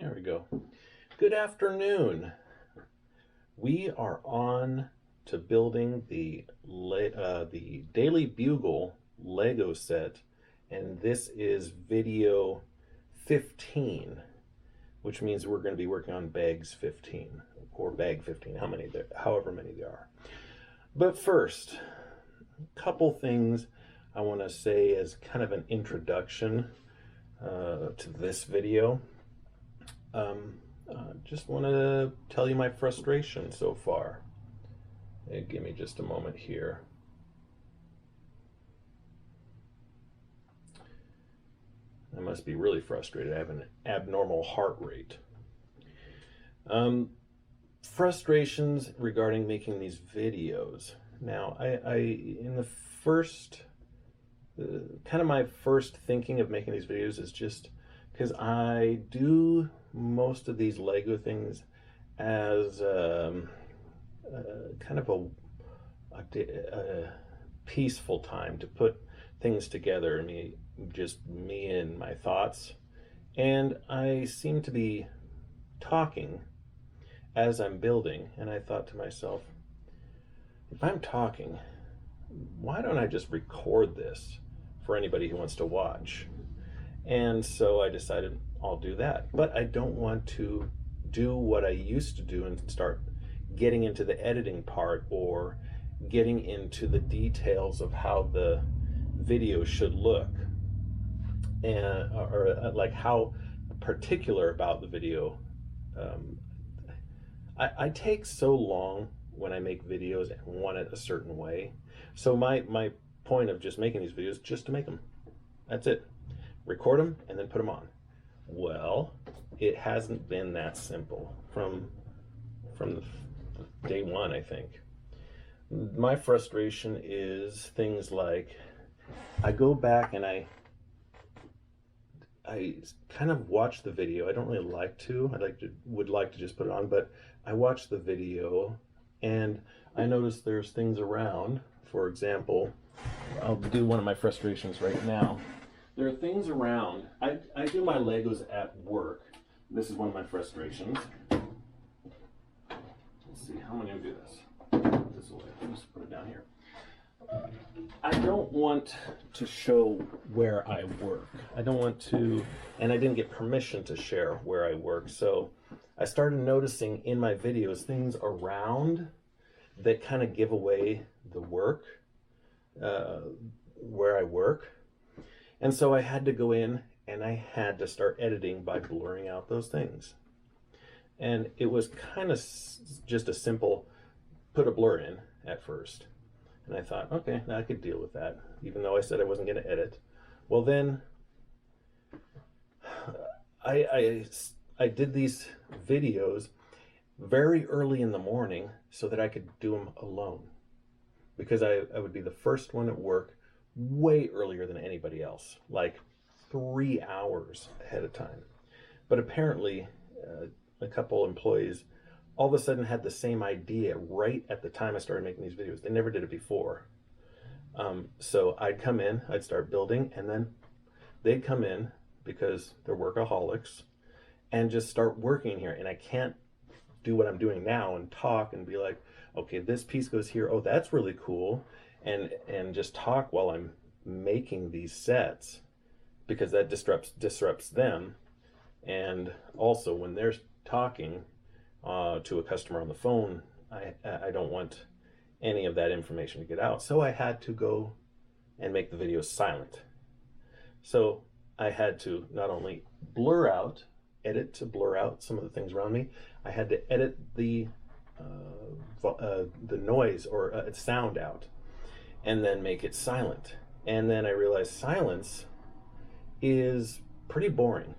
There we go. Good afternoon. We are on to building the Daily Bugle Lego set, and this is video 15, which means we're going to be working on bags 15 or bag 15, however many there are. But first, a couple things I want to say as kind of an introduction to this video. Just want to tell you my frustration so far. Give me just a moment here. I must be really frustrated. I have an abnormal heart rate. Frustrations regarding making these videos. Now, in the first, kind of my first thinking of making these videos is just because I do most of these Lego things as kind of a peaceful time to put things together, just me and my thoughts. And I seem to be talking as I'm building, and I thought to myself, if I'm talking, why don't I just record this for anybody who wants to watch? And so I decided I'll do that. But I don't want to do what I used to do and start getting into the editing part or getting into the details of how the video should look, or like how particular about the video. I take so long when I make videos and want it a certain way. So my point of just making these videos is just to make them. That's it. Record them and then put them on. Well, it hasn't been that simple from day one, I think. My frustration is things like I go back and I kind of watch the video. I don't really like to. Would like to just put it on, but I watch the video and I notice there's things around. For example, I'll do one of my frustrations right now. There are things around. I do my Legos at work. This is one of my frustrations. Let's see, how am I going to do this? This way. I'll just put it down here. I don't want to show where I work. I don't want to, and I didn't get permission to share where I work. So I started noticing in my videos things around that kind of give away the work, where I work. And so I had to go in and I had to start editing by blurring out those things. And it was kind of just a simple put a blur in at first. And I thought, okay, now I could deal with that, even though I said I wasn't going to edit. Well, then I did these videos very early in the morning so that I could do them alone, because I would be the first one at work way earlier than anybody else, like 3 hours ahead of time. But apparently a couple employees all of a sudden had the same idea right at the time I started making these videos. They never did it before. So I'd come in, I'd start building, and then they'd come in because they're workaholics and just start working here. And I can't do what I'm doing now and talk and be like, okay, this piece goes here. Oh, that's really cool. And just talk while I'm making these sets, because that disrupts them. And also when they're talking to a customer on the phone, I don't want any of that information to get out. So I had to go and make the video silent. So I had to not only edit to blur out some of the things around me, I had to edit the noise or sound out, and then make it silent. And then I realized silence is pretty boring.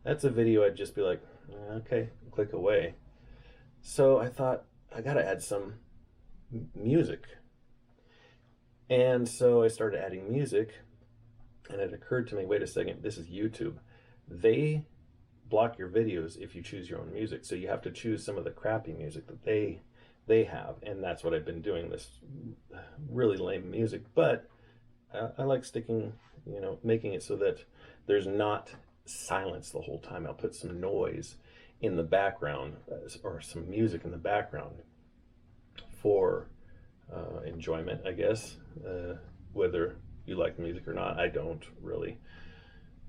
That's a video I'd just be like, okay, click away. So I thought, I gotta add some music. And so I started adding music, and it occurred to me, wait a second, this is YouTube. They block your videos if you choose your own music. So you have to choose some of the crappy music that they have. And that's what I've been doing, this really lame music. But I like sticking, making it so that there's not silence the whole time. I'll put some noise in the background or some music in the background for enjoyment, I guess. Whether you like music or not, I don't really.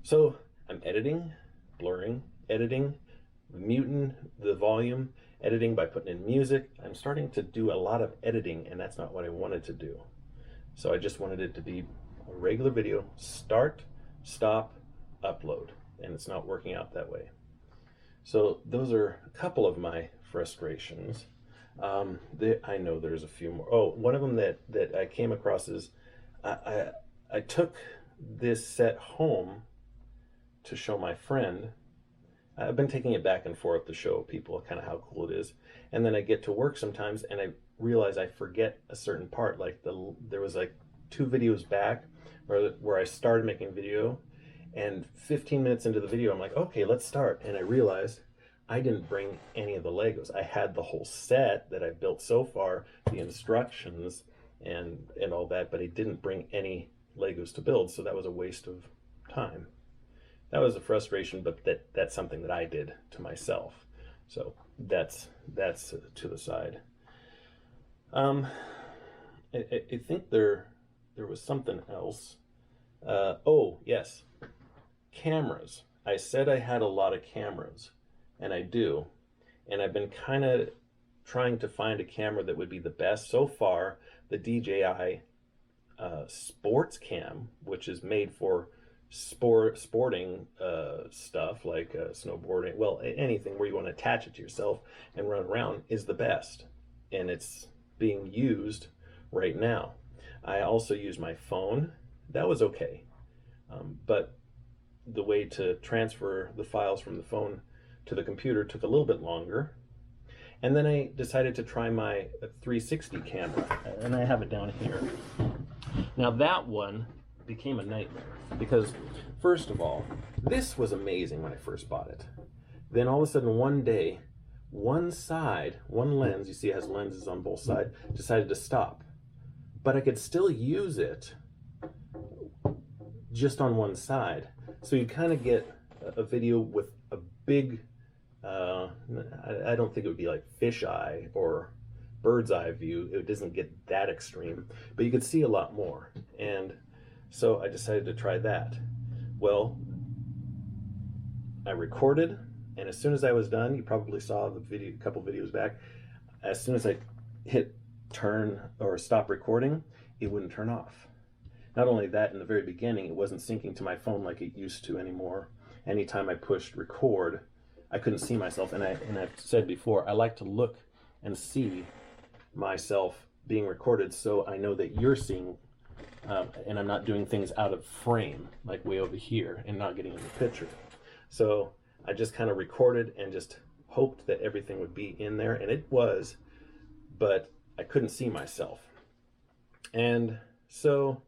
So I'm editing, blurring, editing, muting the volume, editing by putting in music. I'm starting to do a lot of editing, and that's not what I wanted to do. So I just wanted it to be a regular video, start, stop, upload, and it's not working out that way. So those are a couple of my frustrations. I know there's a few more. Oh, one of them that I came across is I took this set home to show my friend. I've been taking it back and forth to show people kind of how cool it is. And then I get to work sometimes and I realize I forget a certain part. Like there was like 2 videos back where I started making video, and 15 minutes into the video, I'm like, okay, let's start. And I realized I didn't bring any of the Legos. I had the whole set that I've built so far, the instructions and all that, but I didn't bring any Legos to build. So that was a waste of time. That was a frustration, but that's something that I did to myself. So that's to the side. I think there was something else. Oh, yes. Cameras. I said I had a lot of cameras, and I do. And I've been kind of trying to find a camera that would be the best. So far, the DJI Sports Cam, which is made for sporting stuff like snowboarding, well, anything where you want to attach it to yourself and run around, is the best. And it's being used right now. I also use my phone. That was okay. But the way to transfer the files from the phone to the computer took a little bit longer. And then I decided to try my 360 camera, and I have it down here. Now that one became a nightmare because, first of all, this was amazing when I first bought it. Then all of a sudden one day, one lens, you see it has lenses on both sides, decided to stop. But I could still use it just on one side. So you kind of get a video with a big, I don't think it would be like fisheye or bird's eye view. It doesn't get that extreme, but you could see a lot more. And so I decided to try that. Well, I recorded, and as soon as I was done, you probably saw the video, a couple videos back, as soon as I hit turn or stop recording, it wouldn't turn off. Not only that, in the very beginning, it wasn't syncing to my phone like it used to anymore. Anytime I pushed record, I couldn't see myself. And I've said before, I like to look and see myself being recorded so I know that you're seeing, and I'm not doing things out of frame, like way over here, and not getting in the picture. So I just kind of recorded and just hoped that everything would be in there, and it was, but I couldn't see myself. And so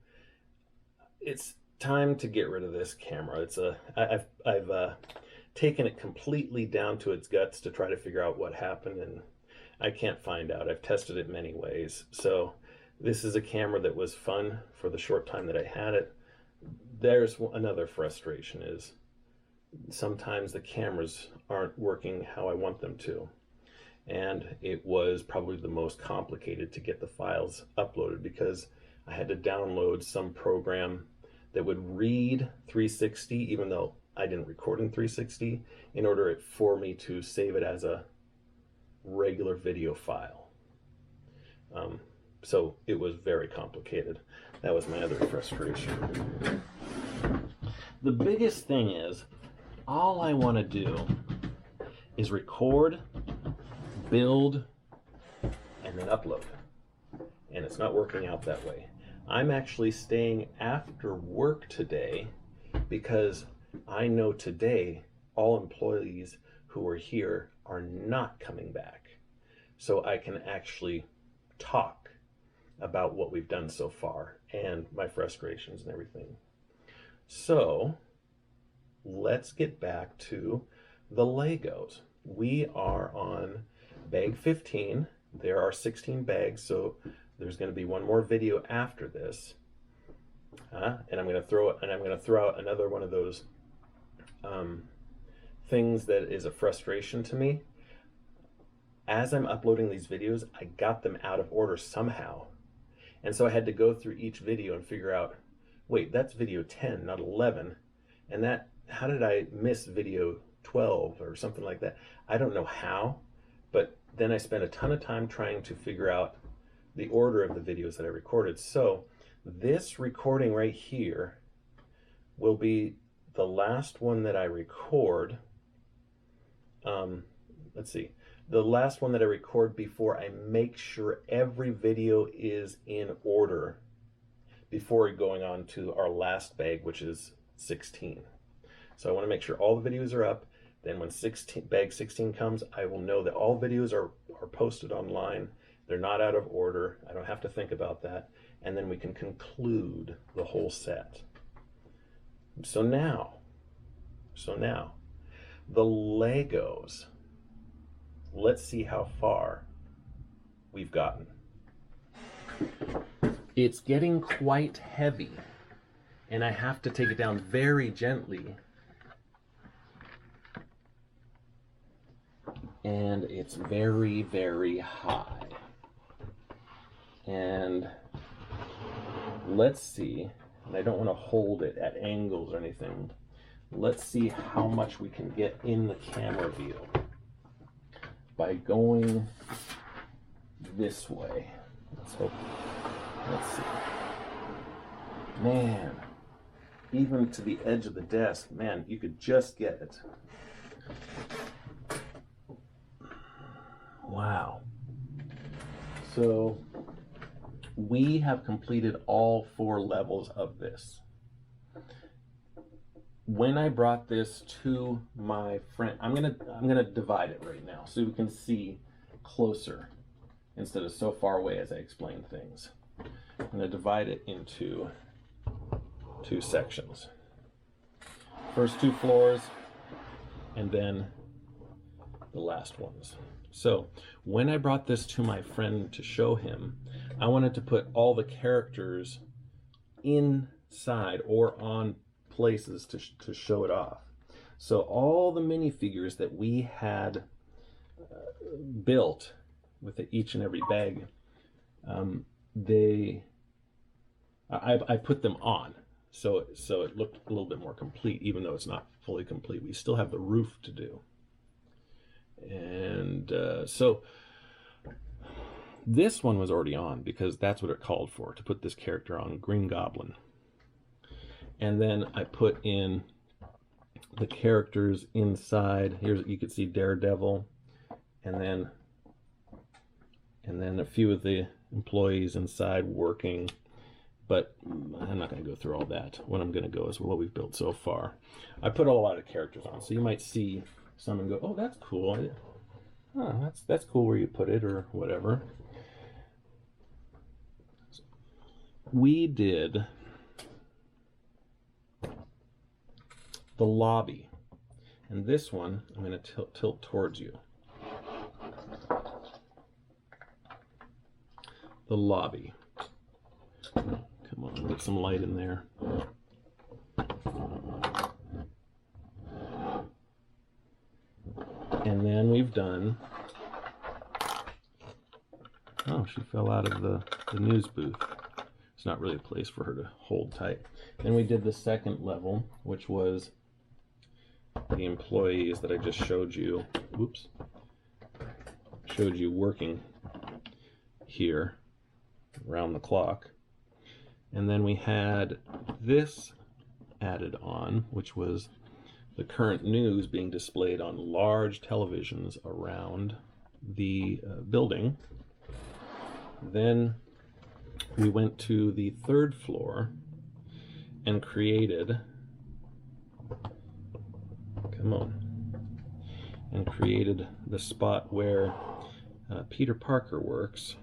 it's time to get rid of this camera. I've taken it completely down to its guts to try to figure out what happened, and I can't find out. I've tested it many ways. So this is a camera that was fun for the short time that I had it. There's another frustration is sometimes the cameras aren't working how I want them to. And it was probably the most complicated to get the files uploaded because I had to download some program that would read 360, even though I didn't record in 360, in order for me to save it as a regular video file. So it was very complicated. That was my other frustration. The biggest thing is, all I want to do is record, build, and then upload. And it's not working out that way. I'm actually staying after work today because I know today all employees who are here are not coming back. So I can actually talk about what we've done so far and my frustrations and everything. So let's get back to the Legos. We are on bag 15. There are 16 bags, so there's going to be one more video after this. And I'm going to throw out another one of those things that is a frustration to me. As I'm uploading these videos, I got them out of order somehow. And so I had to go through each video and figure out, wait, that's video 10, not 11. And that, how did I miss video 12 or something like that? I don't know how, but then I spent a ton of time trying to figure out the order of the videos that I recorded. So this recording right here will be the last one that I record. Let's see, the last one that I record before I make sure every video is in order before going on to our last bag, which is 16. So I want to make sure all the videos are up. Then when bag 16 comes, I will know that all videos are posted online. They're not out of order. I don't have to think about that. And then we can conclude the whole set. So now, the Legos. Let's see how far we've gotten. It's getting quite heavy, and I have to take it down very gently. And it's very, very high. And let's see, and I don't want to hold it at angles or anything. Let's see how much we can get in the camera view by going this way. Let's hope. Let's see. Man, even to the edge of the desk, man, you could just get it. Wow. So we have completed all 4 levels of this. When I brought this to my friend, I'm gonna divide it right now so we can see closer instead of so far away as I explain things. I'm gonna divide it into 2 sections. First 2 floors, and then the last ones. So when I brought this to my friend to show him, I wanted to put all the characters inside or on places to show it off. So all the minifigures that we had built with each and every bag, I put them on. So it looked a little bit more complete, even though it's not fully complete. We still have the roof to do. And so this one was already on because that's what it called for, to put this character on, Green Goblin. And then I put in the characters inside. Here's, you could see Daredevil, and then a few of the employees inside working. But I'm not going to go through all that. What I'm going to go is what we've built so far. I put a lot of characters on, so you might see some and go, "Oh, that's cool. Oh, that's cool where you put it," or whatever. We did the lobby, and this one I'm going to tilt towards you. The lobby. Come on, get some light in there. And then we've done, oh, she fell out of the news booth. It's not really a place for her to hold tight. Then we did the second level, which was the employees that I just showed you. Whoops. Showed you working here around the clock. And then we had this added on, which was the current news being displayed on large televisions around the building. Then we went to the 3rd floor and created, created the spot where Peter Parker works.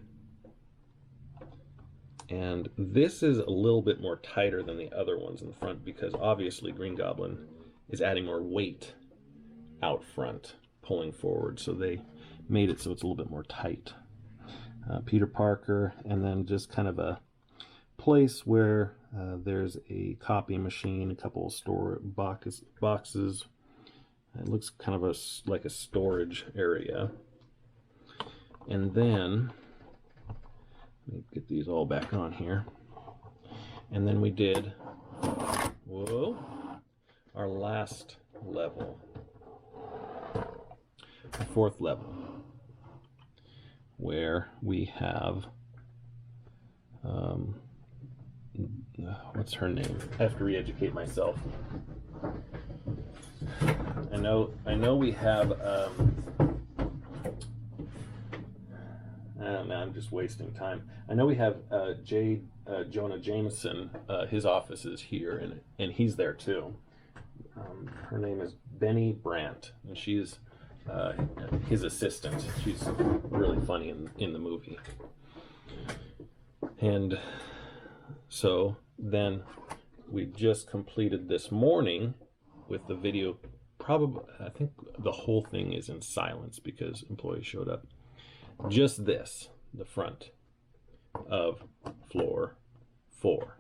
And this is a little bit more tighter than the other ones in the front because obviously Green Goblin is adding more weight out front, pulling forward. So they made it so it's a little bit more tight. Peter Parker, and then just kind of a place where There's a copy machine, a couple of boxes. It looks kind of like a storage area. And then, let me get these all back on here. And then we did, whoa, our last level, the fourth level, where we have, what's her name? I have to re-educate myself. I know we have, I don't know, I'm just wasting time. I know we have Jonah Jameson, his office is here, and he's there too. Her name is Benny Brandt, and she's his assistant. She's really funny in the movie. And so then we just completed this morning with the video. Probably, I think the whole thing is in silence because employees showed up. Just this, the front of floor 4.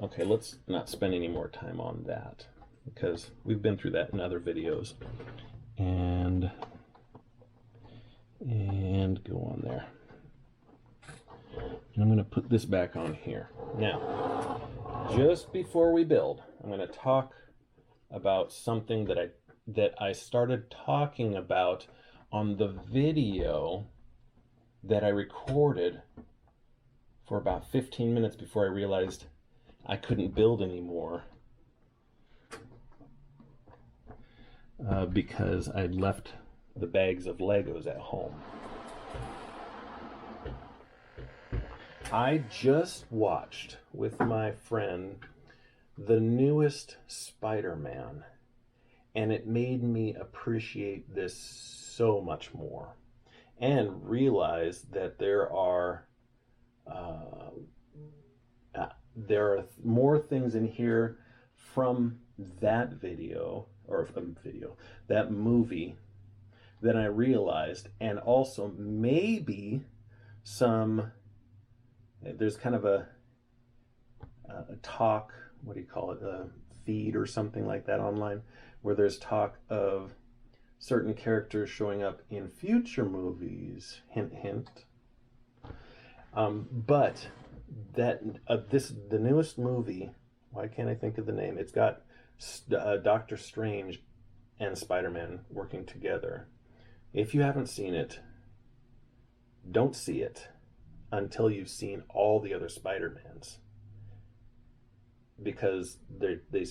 Okay, let's not spend any more time on that because we've been through that in other videos. And go on there. And I'm going to put this back on here. Now, just before we build, I'm going to talk about something that I started talking about on the video that I recorded for about 15 minutes before I realized I couldn't build anymore because I'd left the bags of Legos at home. I just watched with my friend the newest Spider-Man, and it made me appreciate this so much more and realize that there are more things in here from that video, or that movie, than I realized, and also maybe there's kind of a talk, what do you call it, a feed or something like that online, where there's talk of certain characters showing up in future movies, hint hint. But that the newest movie, why can't I think of the name? It's got Doctor Strange and Spider-Man working together. If you haven't seen it, don't see it until you've seen all the other Spider-Mans, because they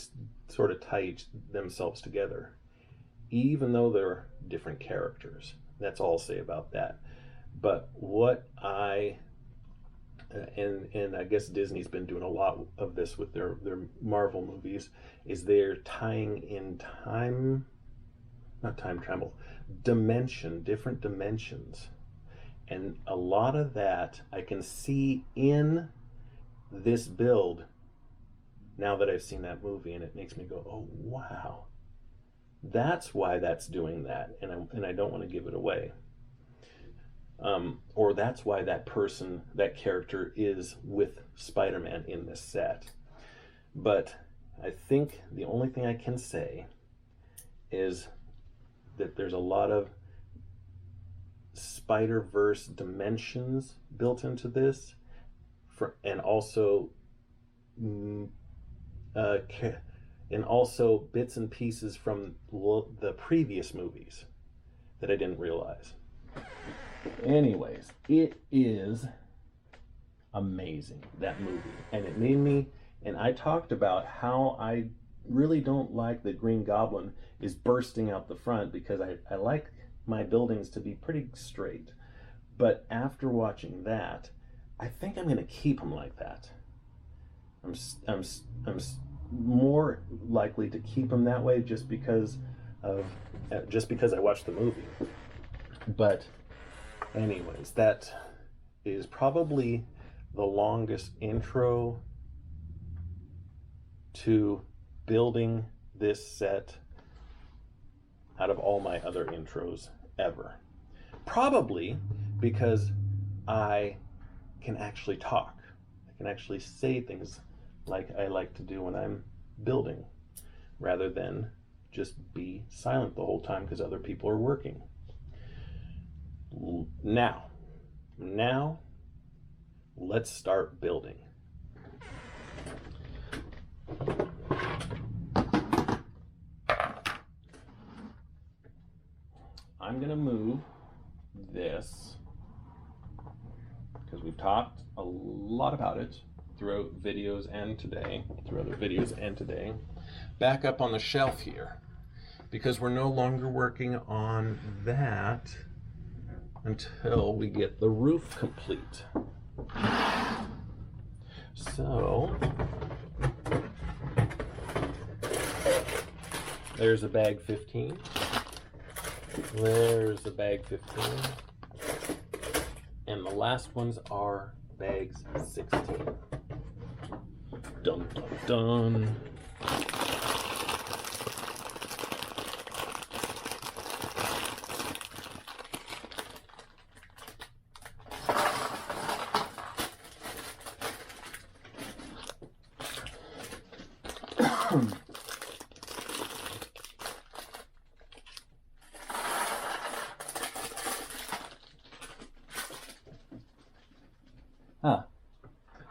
sort of tie themselves together, even though they're different characters. That's all I'll say about that. But what and I guess Disney's been doing a lot of this with their Marvel movies, is they're tying in different dimensions. And a lot of that I can see in this build now that I've seen that movie, and it makes me go, oh wow, that's why that's doing that, and I don't want to give it away. Or that's why that character is with Spider-Man in this set. But I think the only thing I can say is that there's a lot of Spider-Verse dimensions built into this, and also bits and pieces from the previous movies that I didn't realize. Anyways, it is amazing, that movie. And it made me, and I talked about how I really don't like that Green Goblin is bursting out the front, because I like my buildings to be pretty straight. But after watching that, I think I'm going to keep them like that. I'm more likely to keep them that way just because I watched the movie. But anyways, that is probably the longest intro to building this set out of all my other intros ever. Probably because I can actually talk. I can actually say things like I like to do when I'm building, rather than just be silent the whole time because other people are working. Now, let's start building. I'm gonna move this because we've talked a lot about it throughout videos and today, through other videos and today, back up on the shelf here, because we're no longer working on that until we get the roof complete. So there's a bag 15. There's a bag 15. And the last ones are bags 16. Dun dun dun.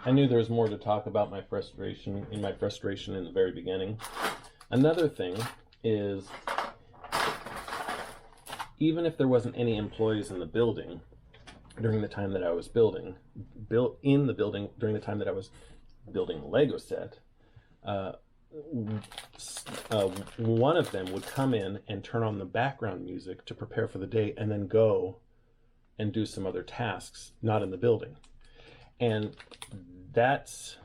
I knew there was more to talk about my frustration in the very beginning. Another thing is, even if there wasn't any employees in the building during the time that I was building, during the time that I was building the Lego set, one of them would come in and turn on the background music to prepare for the day and then go and do some other tasks not in the building. And that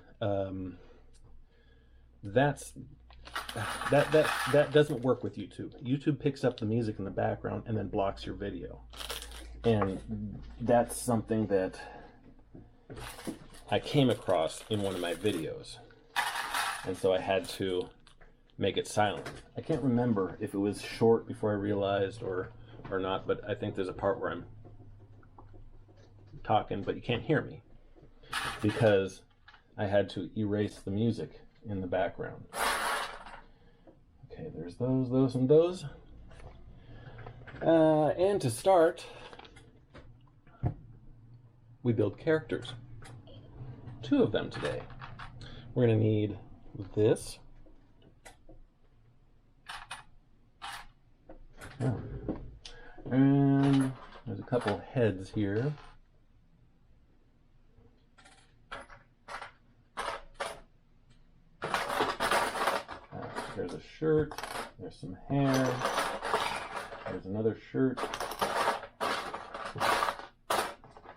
doesn't work with YouTube. YouTube picks up the music in the background and then blocks your video. And that's something that I came across in one of my videos. And so I had to make it silent. I can't remember if it was short before I realized or not, but I think there's a part where I'm talking, but you can't hear me, because I had to erase the music in the background. Okay, there's those, and those. And to start, we build characters. 2 of them today. We're going to need this. Oh. And there's a couple heads here. There's a shirt, there's some hair, there's another shirt,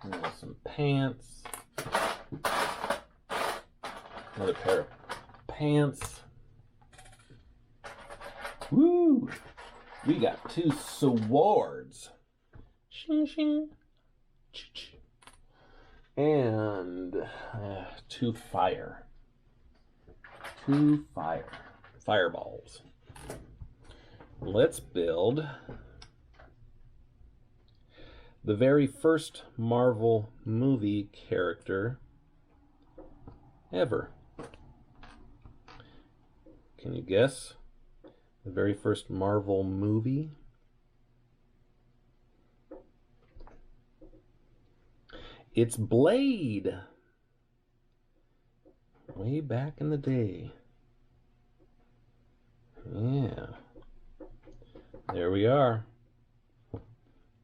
and there's some pants, another pair of pants. Woo! We got 2 swords. Shing shing. And 2 fire. 2 fire. Fireballs. Let's build the very first Marvel movie character ever. Can you guess the very first Marvel movie? It's Blade. Way back in the day. Yeah. There we are.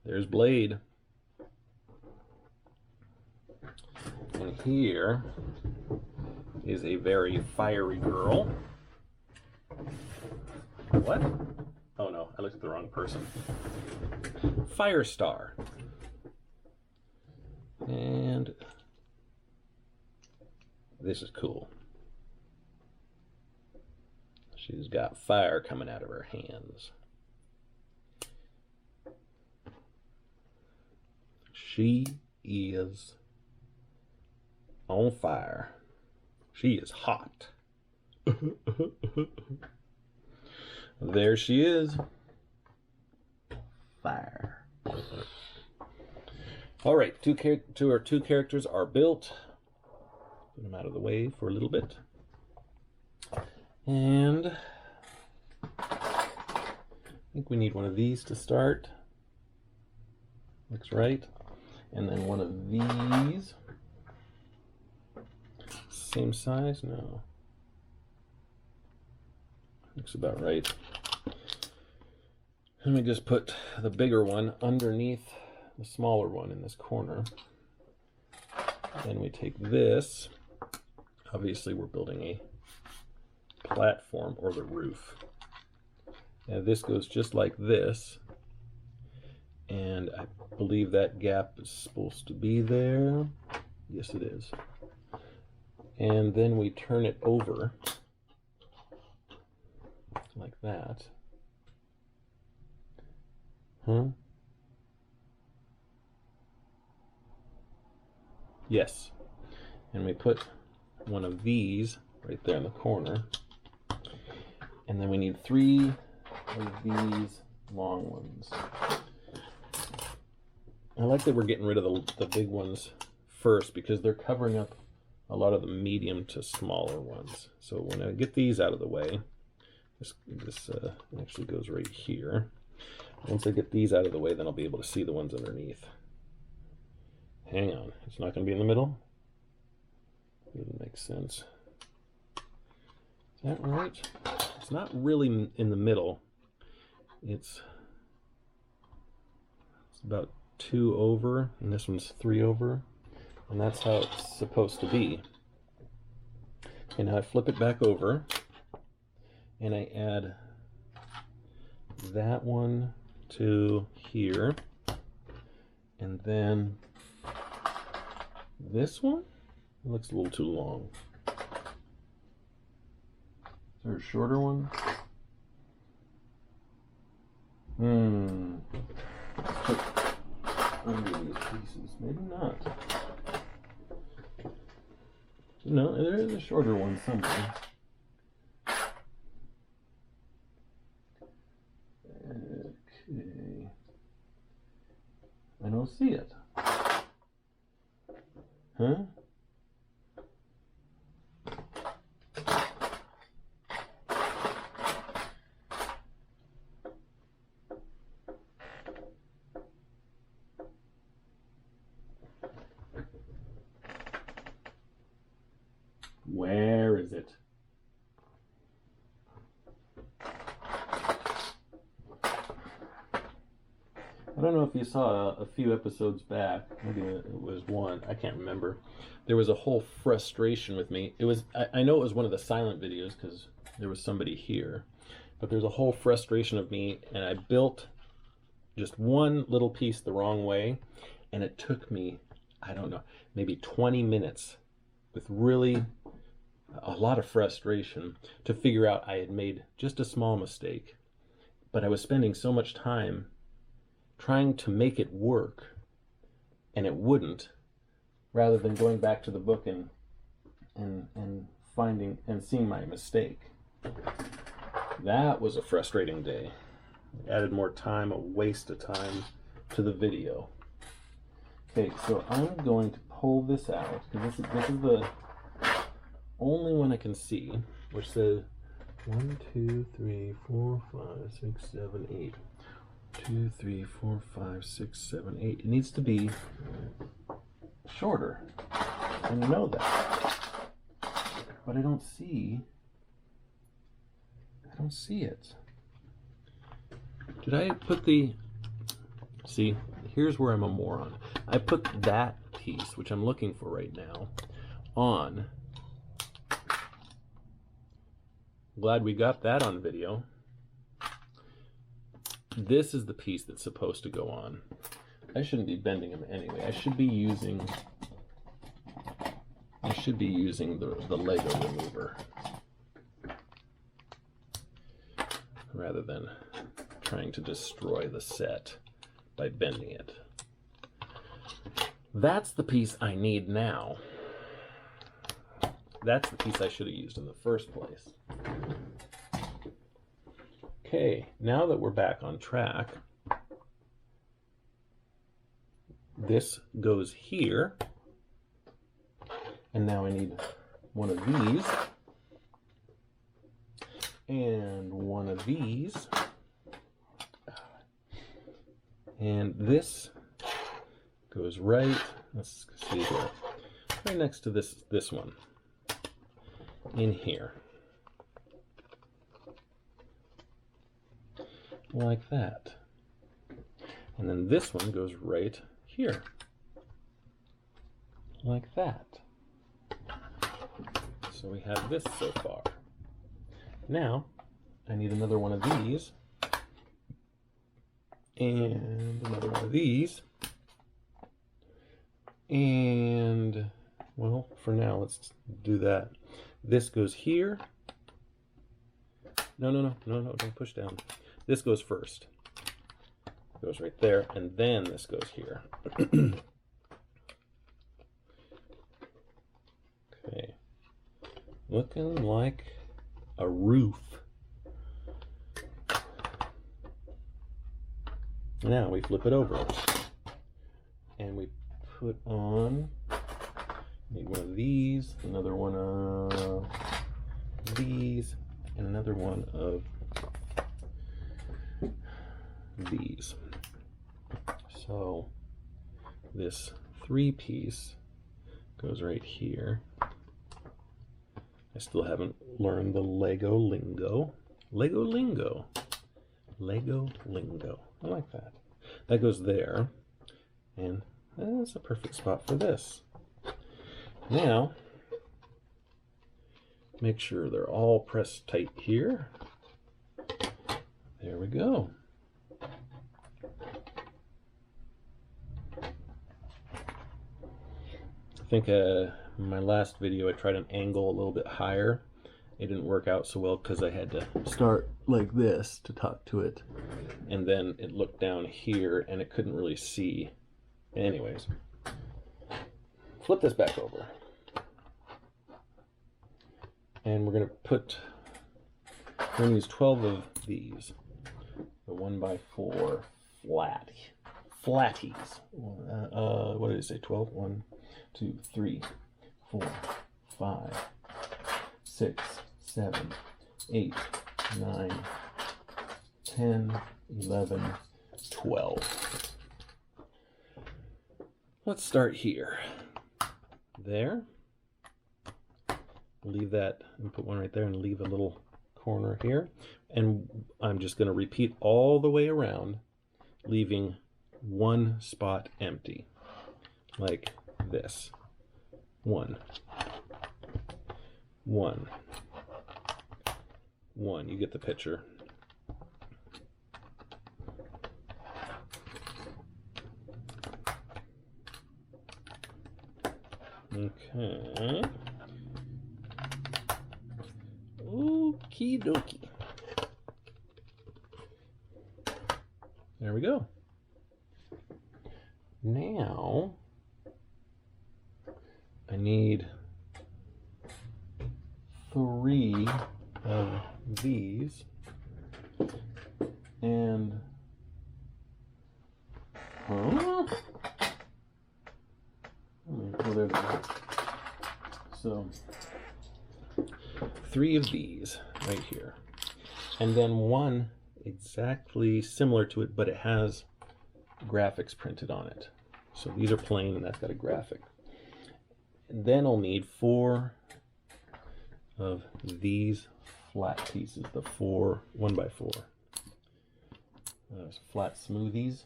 There's Blade. And here is a very fiery girl. What? Oh no, I looked at the wrong person. Firestar. And this is cool. She's got fire coming out of her hands. She is on fire. She is hot. There she is. Fire. All right, two characters are built. Put them out of the way for a little bit. And I think we need one of these to start. Looks right. And then one of these. Same size? No. Looks about right. Let me just put the bigger one underneath the smaller one in this corner. Then we take this. Obviously, we're building a platform or the roof. Now this goes just like this. And I believe that gap is supposed to be there. Yes, it is. And then we turn it over like that. Huh? Yes. And we put one of these right there in the corner. And then we need 3 of these long ones. I like that we're getting rid of the big ones first because they're covering up a lot of the medium to smaller ones. So when I get these out of the way, this actually goes right here. Once I get these out of the way, then I'll be able to see the ones underneath. Hang on, it's not going to be in the middle? Doesn't make sense. Is that right? It's not really in the middle. It's about 2 over, and this one's 3 over, and that's how it's supposed to be. And now I flip it back over, and I add that one to here, and then this one. It looks a little too long. Is there a shorter one? Under these pieces. Maybe not. No, there is a shorter one somewhere. Okay. I don't see it. Huh? Where is it? I don't know if you saw a few episodes back, maybe it was one, I can't remember. There was a whole frustration with me. It was, I know it was one of the silent videos because there was somebody here, but there's a whole frustration of me, and I built just one little piece the wrong way, and it took me, I don't know, maybe 20 minutes with really a lot of frustration to figure out I had made just a small mistake. But I was spending so much time trying to make it work, and it wouldn't, rather than going back to the book and finding and seeing my mistake. That was a frustrating day. It added more time, a waste of time to the video. Okay, so I'm going to pull this out because this is the only one I can see, which says 1, 2, 3, 4, 5, 6, 7, 8. 2, 3, 4, 5, 6, 7, 8. It needs to be shorter. I know that. But I don't see it. Did I put the... See, here's where I'm a moron. I put that piece, which I'm looking for right now, on. Glad we got that on video. This is the piece that's supposed to go on. I shouldn't be bending them anyway. I should be using the Lego remover rather than trying to destroy the set by bending it. That's the piece I need now. That's the piece I should have used in the first place. Okay, now that we're back on track, this goes here, and now I need one of these and one of these. And this goes right, let's see here, right next to this one in here. Like that. And then this one goes right here. Like that. So we have this so far. Now, I need another one of these. And another one of these. And, well, for now, let's do that. This goes here. No, don't push down. This goes first. It goes right there, and then this goes here. Okay. Looking like a roof. Now we flip it over. And we put on, need one of these, another one of these, and another one of these. So this 3-piece goes right here. I still haven't learned the Lego lingo. Lego lingo. Lego lingo. I like that. That goes there. And that's a perfect spot for this. Now, make sure they're all pressed tight here. There we go. I think my last video I tried an angle a little bit higher. It didn't work out so well because I had to start like this to talk to it. And then it looked down here and it couldn't really see. Anyways, flip this back over. And we're going to use 12 of these. The 1x4 flatties. What did it say? 12? 1, 2, 3, 4, 5, 6, 7, 8, 9, 10, 11, 12. Let's start here. There. Leave that and put one right there and leave a little corner here. And I'm just going to repeat all the way around, leaving one spot empty. Like this. 1. 1. 1. You get the picture. Okay. Okie dokie. There we go. Now, I need 3 of these, and oh, there they go. So 3 of these right here, and then one exactly similar to it, but it has graphics printed on it. So these are plain and that's got a graphic. And then I'll need 4 of these flat pieces, the 1x4. Flat smoothies.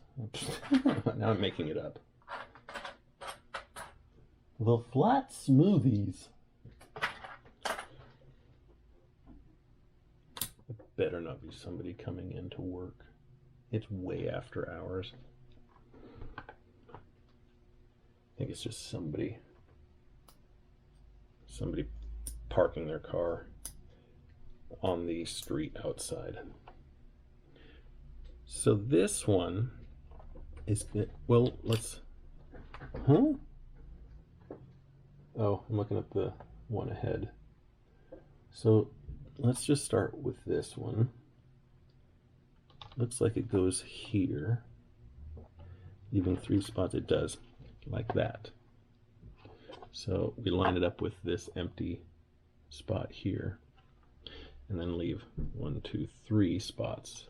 Now I'm making it up. The flat smoothies. It better not be somebody coming in to work. It's way after hours. I think it's just somebody parking their car on the street outside. So this one is, well, oh, I'm looking at the one ahead. So let's just start with this one. Looks like it goes here, leaving 3 spots. It does, like that. So we line it up with this empty spot here. and then leave 1, 2, 3 spots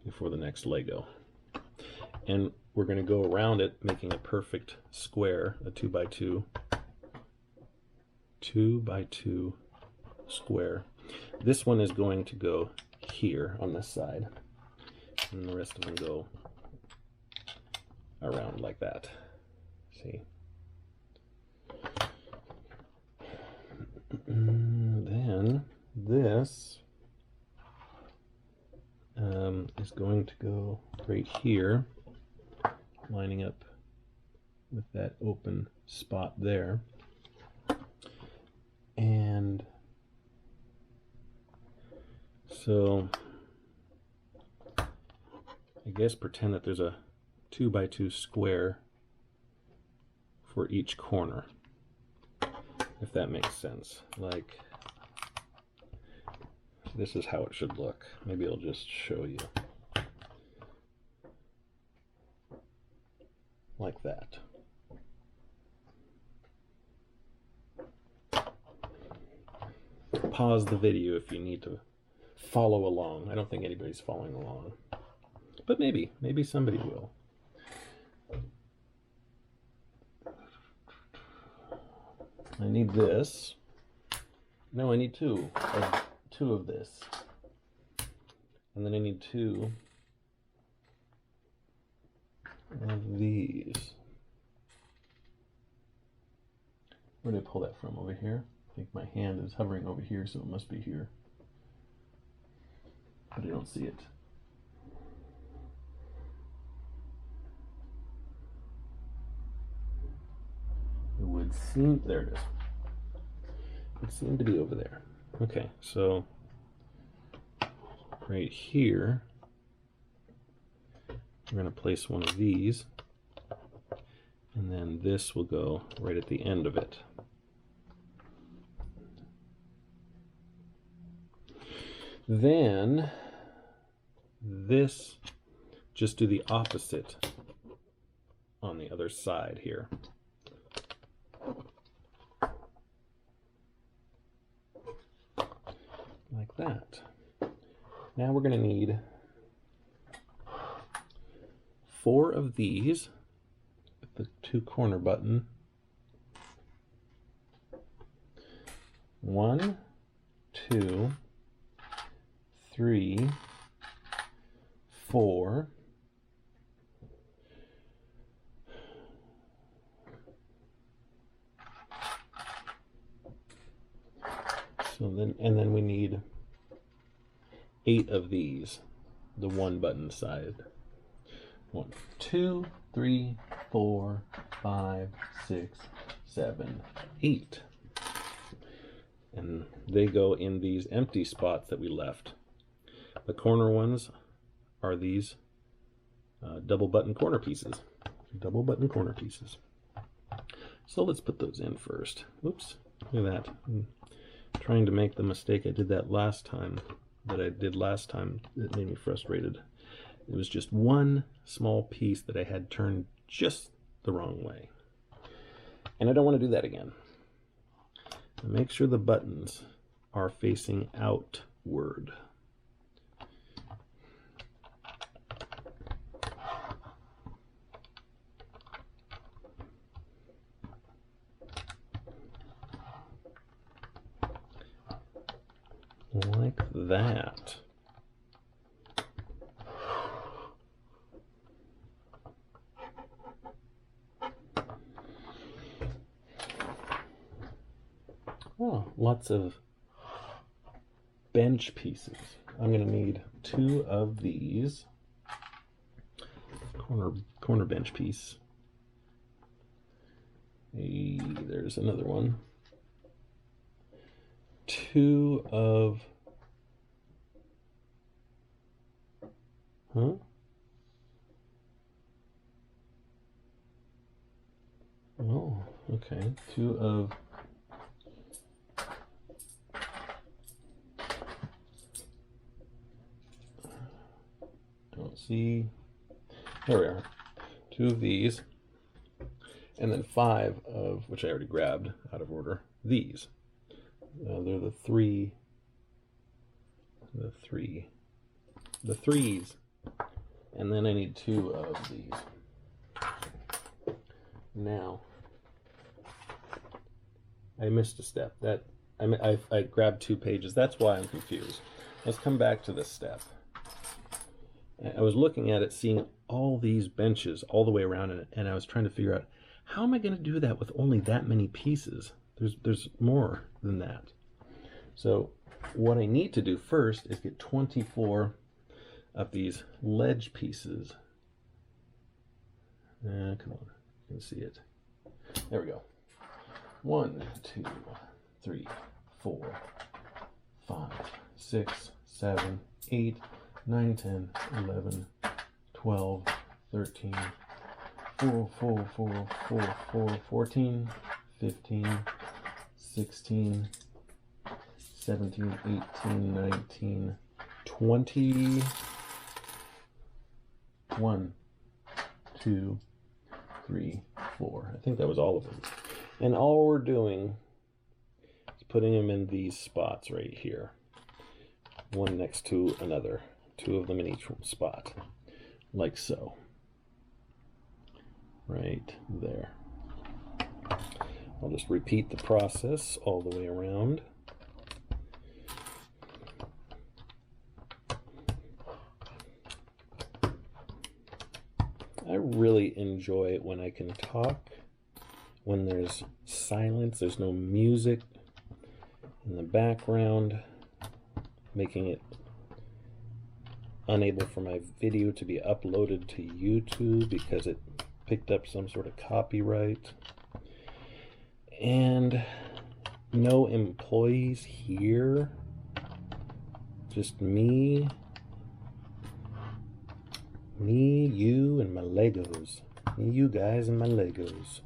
before the next Lego. And we're going to go around it, making a perfect square, a 2 by 2 by 2 square. This one is going to go here on this side, and the rest of them go around like that. See? Then this is going to go right here, lining up with that open spot there. And so I guess pretend that there's a 2 by 2 square for each corner, if that makes sense. Like, this is how it should look. Maybe I'll just show you. Like that. Pause the video if you need to follow along. I don't think anybody's following along. But maybe somebody will. I need this. No, I need two of this. And then I need 2 of these. Where did I pull that from? Over here? I think my hand is hovering over here, so it must be here. But I don't see it. It would seem, there it is. It would seem to be over there. Okay, so right here, we're going to place one of these, and then this will go right at the end of it. Then this, just do the opposite on the other side here. Like that. Now we're going to need 4 of these with the 2 corner button. 1, 2, 3, 4. So then, and then we need 8 of these, the 1 button side. 1, 2, 3, 4, 5, 6, 7, 8. And they go in these empty spots that we left. The corner ones are these double button corner pieces. Double button corner pieces. So let's put those in first. Oops, look at that. I'm trying to make the mistake I did last time. That made me frustrated. It was just one small piece that I had turned just the wrong way. And I don't want to do that again. So make sure the buttons are facing outward. Like that. Oh, lots of bench pieces. I'm going to need 2 of these. Corner bench piece. Hey, there's another one. 2 of... Huh? Oh, okay. 2 of... Don't see... There we are. 2 of these. And then 5 of, which I already grabbed out of order, these. They're the 3 the threes. And then I need 2 of these. Now, I missed a step. I grabbed 2 pages. That's why I'm confused. Let's come back to this step. I was looking at it, seeing all these benches all the way around it, and I was trying to figure out, how am I going to do that with only that many pieces? There's more than that. So what I need to do first is get 24 of these ledge pieces. Come on, you can see it. There we go. 1, 2, 3, 4, 5, 6, 7, 8, 9, 10, 11, 12, 13, 14, 15, 16, 17, 18, 19, 20. 1, 2, 3, 4. I think that was all of them. And all we're doing is putting them in these spots right here. One next to another. 2 of them in each spot. Like so. Right there. I'll just repeat the process all the way around. I really enjoy it when I can talk, when there's silence, there's no music in the background, making it unable for my video to be uploaded to YouTube because it picked up some sort of copyright. And no employees here, just me, you, and my Legos. Me, you guys, and my Legos.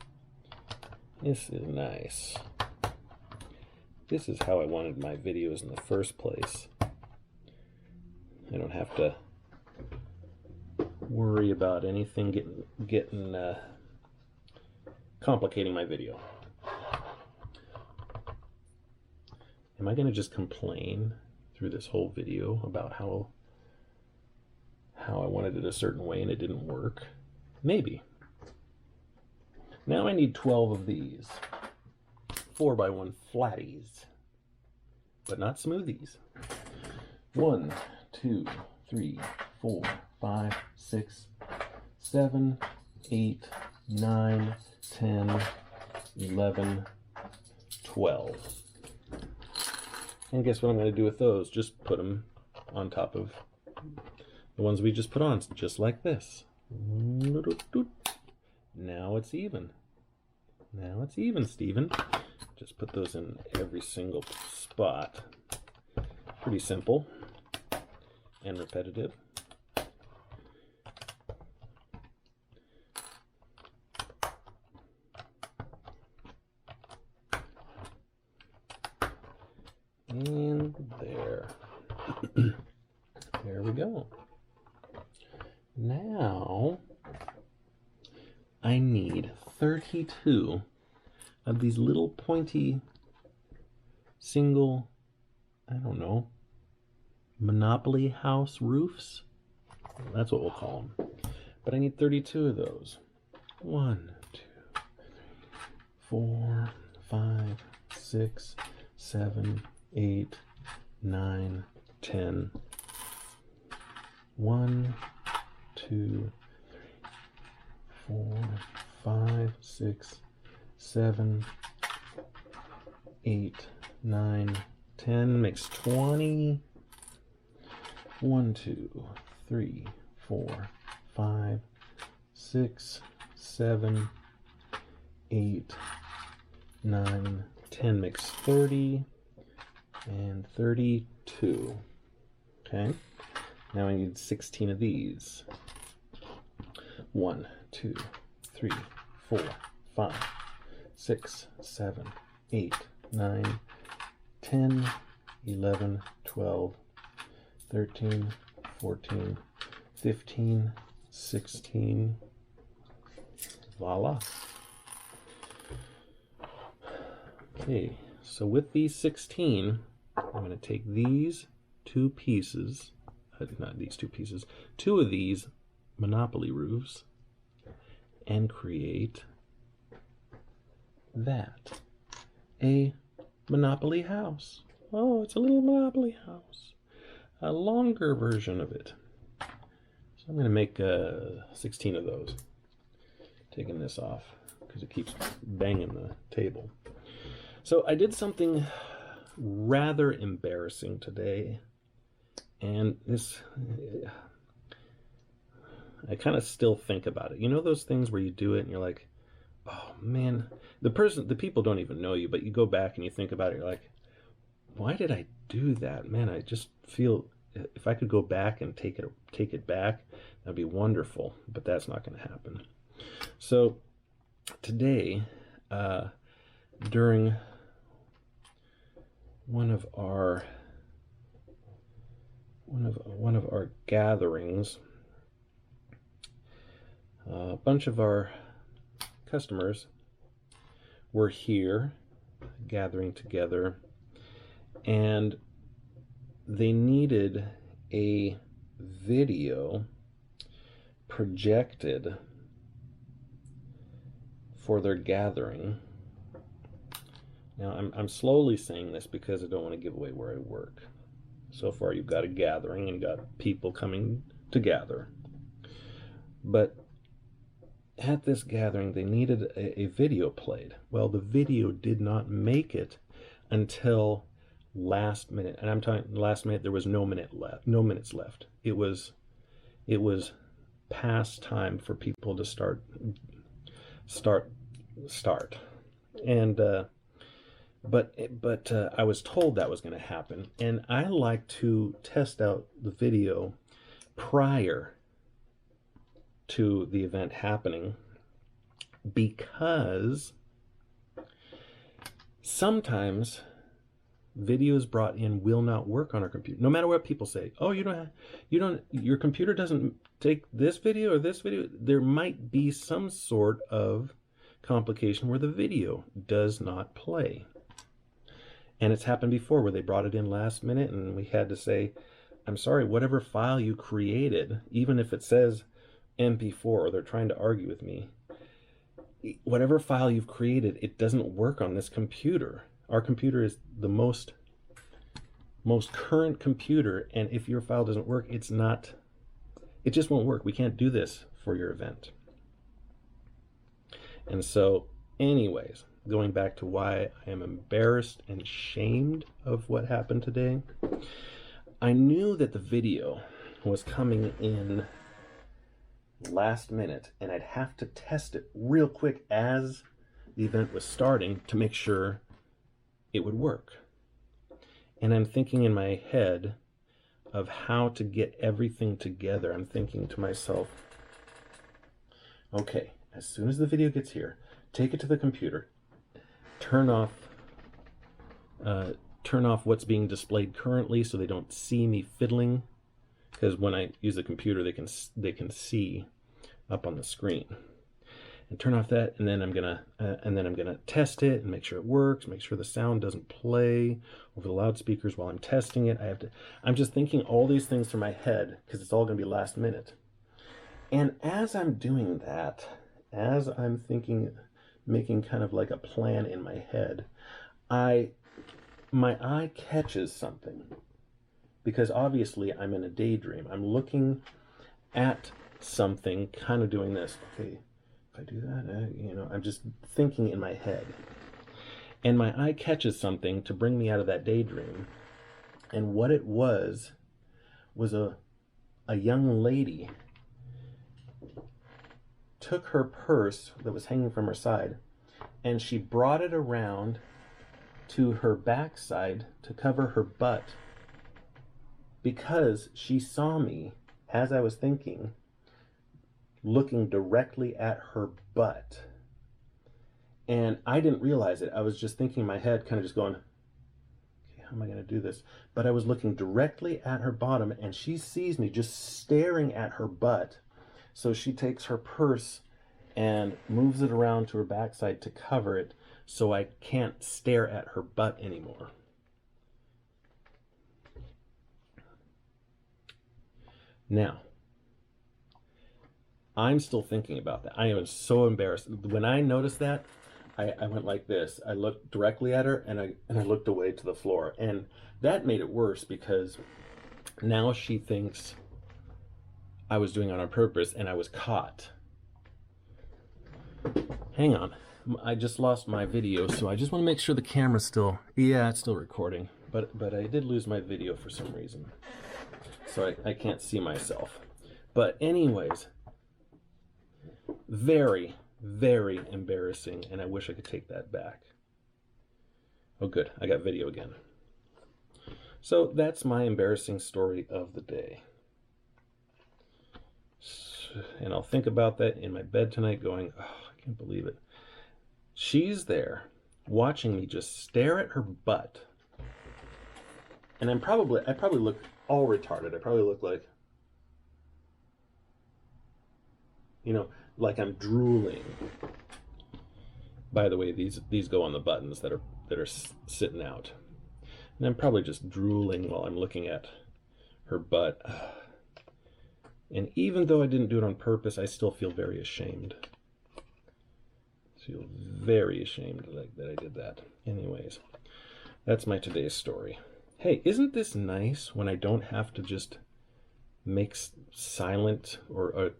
This is nice. This is how I wanted my videos in the first place. I don't have to worry about anything getting complicating my video. Am I going to just complain through this whole video about how I wanted it a certain way and it didn't work? Maybe. Now I need 12 of these 4x1 flatties, but not smoothies. 1, 2, 3, 4, 5, 6, 7, 8, 9, 10, 11, 12. And guess what I'm going to do with those? Just put them on top of the ones we just put on, just like this. Now it's even. Now it's even, Stephen. Just put those in every single spot. Pretty simple and repetitive. And there. There we go. Now I need 32 of these little pointy single, I don't know, Monopoly house roofs. That's what we'll call them. But I need 32 of those. 1, 2, 3, 4, 5, 6, 7, 8, 9, 10. 1, 2, 3, 4, 5, 6, 7, 8, 9, 10. Makes 20. 1, 2, 3, 4, 5, 6, 7, 8, 9, 10. Makes 30 and 32. Okay. Now I need 16 of these. 1, 2, 3, 4, 5, 6, 7, 8, 9, 10, 11, 12, 13, 14, 15, 16. Voila. Okay, so with these 16, I'm going to take these two pieces, not these two pieces, two of these Monopoly roofs and create that. A Monopoly house. Oh, it's a little Monopoly house. A longer version of it. So I'm going to make 16 of those. Taking this off because it keeps banging the table. So I did something rather embarrassing today. And this, I kind of still think about it. You know those things where you do it and you're like, oh man, the people don't even know you, but you go back and you think about it, you're like, why did I do that? Man, I just feel if I could go back and take it back, that'd be wonderful, but that's not going to happen. So today, during one of our gatherings, a bunch of our customers were here gathering together, and they needed a video projected for their gathering. Now I'm slowly saying this because I don't want to give away where I work. So far you've got a gathering and you've got people coming to gather. But at this gathering they needed a video played. Well, the video did not make it until last minute. And I'm talking last minute, there was no minutes left. It was past time for people to start. And but I was told that was going to happen, and I like to test out the video prior to the event happening, because sometimes videos brought in will not work on our computer, no matter what people say. Oh, your computer doesn't take this video or this video. There might be some sort of complication where the video does not play. And it's happened before where they brought it in last minute and we had to say, I'm sorry, whatever file you created, even if it says MP4 or they're trying to argue with me, whatever file you've created, it doesn't work on this computer. Our computer is the most current computer, and if your file doesn't work, it just won't work. We can't do this for your event. And so, anyways, going back to why I am embarrassed and shamed of what happened today, I knew that the video was coming in last minute, and I'd have to test it real quick as the event was starting to make sure it would work. And I'm thinking in my head of how to get everything together. I'm thinking to myself, okay, as soon as the video gets here, take it to the computer, turn off what's being displayed currently so they don't see me fiddling, because when I use the computer they can see up on the screen. And turn off that, and then I'm gonna test it and make sure it works, make sure the sound doesn't play over the loudspeakers while I'm testing it. I'm just thinking all these things through my head because it's all gonna be last minute. And as I'm doing that, as I'm thinking, making kind of like a plan in my head, my eye catches something, because obviously I'm in a daydream. I'm looking at something, kind of doing this. Okay, if I do that, I'm just thinking in my head. And my eye catches something to bring me out of that daydream. And what it was a young lady took her purse that was hanging from her side and she brought it around to her backside to cover her butt, because she saw me as I was thinking, looking directly at her butt. And I didn't realize it. I was just thinking in my head, kind of just going, okay, how am I going to do this? But I was looking directly at her bottom, and she sees me just staring at her butt. So she takes her purse and moves it around to her backside to cover it so I can't stare at her butt anymore. Now, I'm still thinking about that. I am so embarrassed. When I noticed that, I went like this. I looked directly at her, and I looked away to the floor. And that made it worse because now she thinks I was doing it on purpose and I was caught. Hang on. I just lost my video, so I just want to make sure the camera's still... Yeah, it's still recording. But I did lose my video for some reason. So I can't see myself. But anyways, very, very embarrassing, and I wish I could take that back. Oh, good. I got video again. So that's my embarrassing story of the day. And I'll think about that in my bed tonight going, oh, I can't believe it. She's there watching me just stare at her butt. And I probably look all retarded. I probably look like, you know, like I'm drooling. By the way, these go on the buttons that are sitting out. And I'm probably just drooling while I'm looking at her butt. And even though I didn't do it on purpose, I still feel very ashamed. I feel very ashamed that I did that. Anyways, that's my today's story. Hey, isn't this nice when I don't have to just make silent or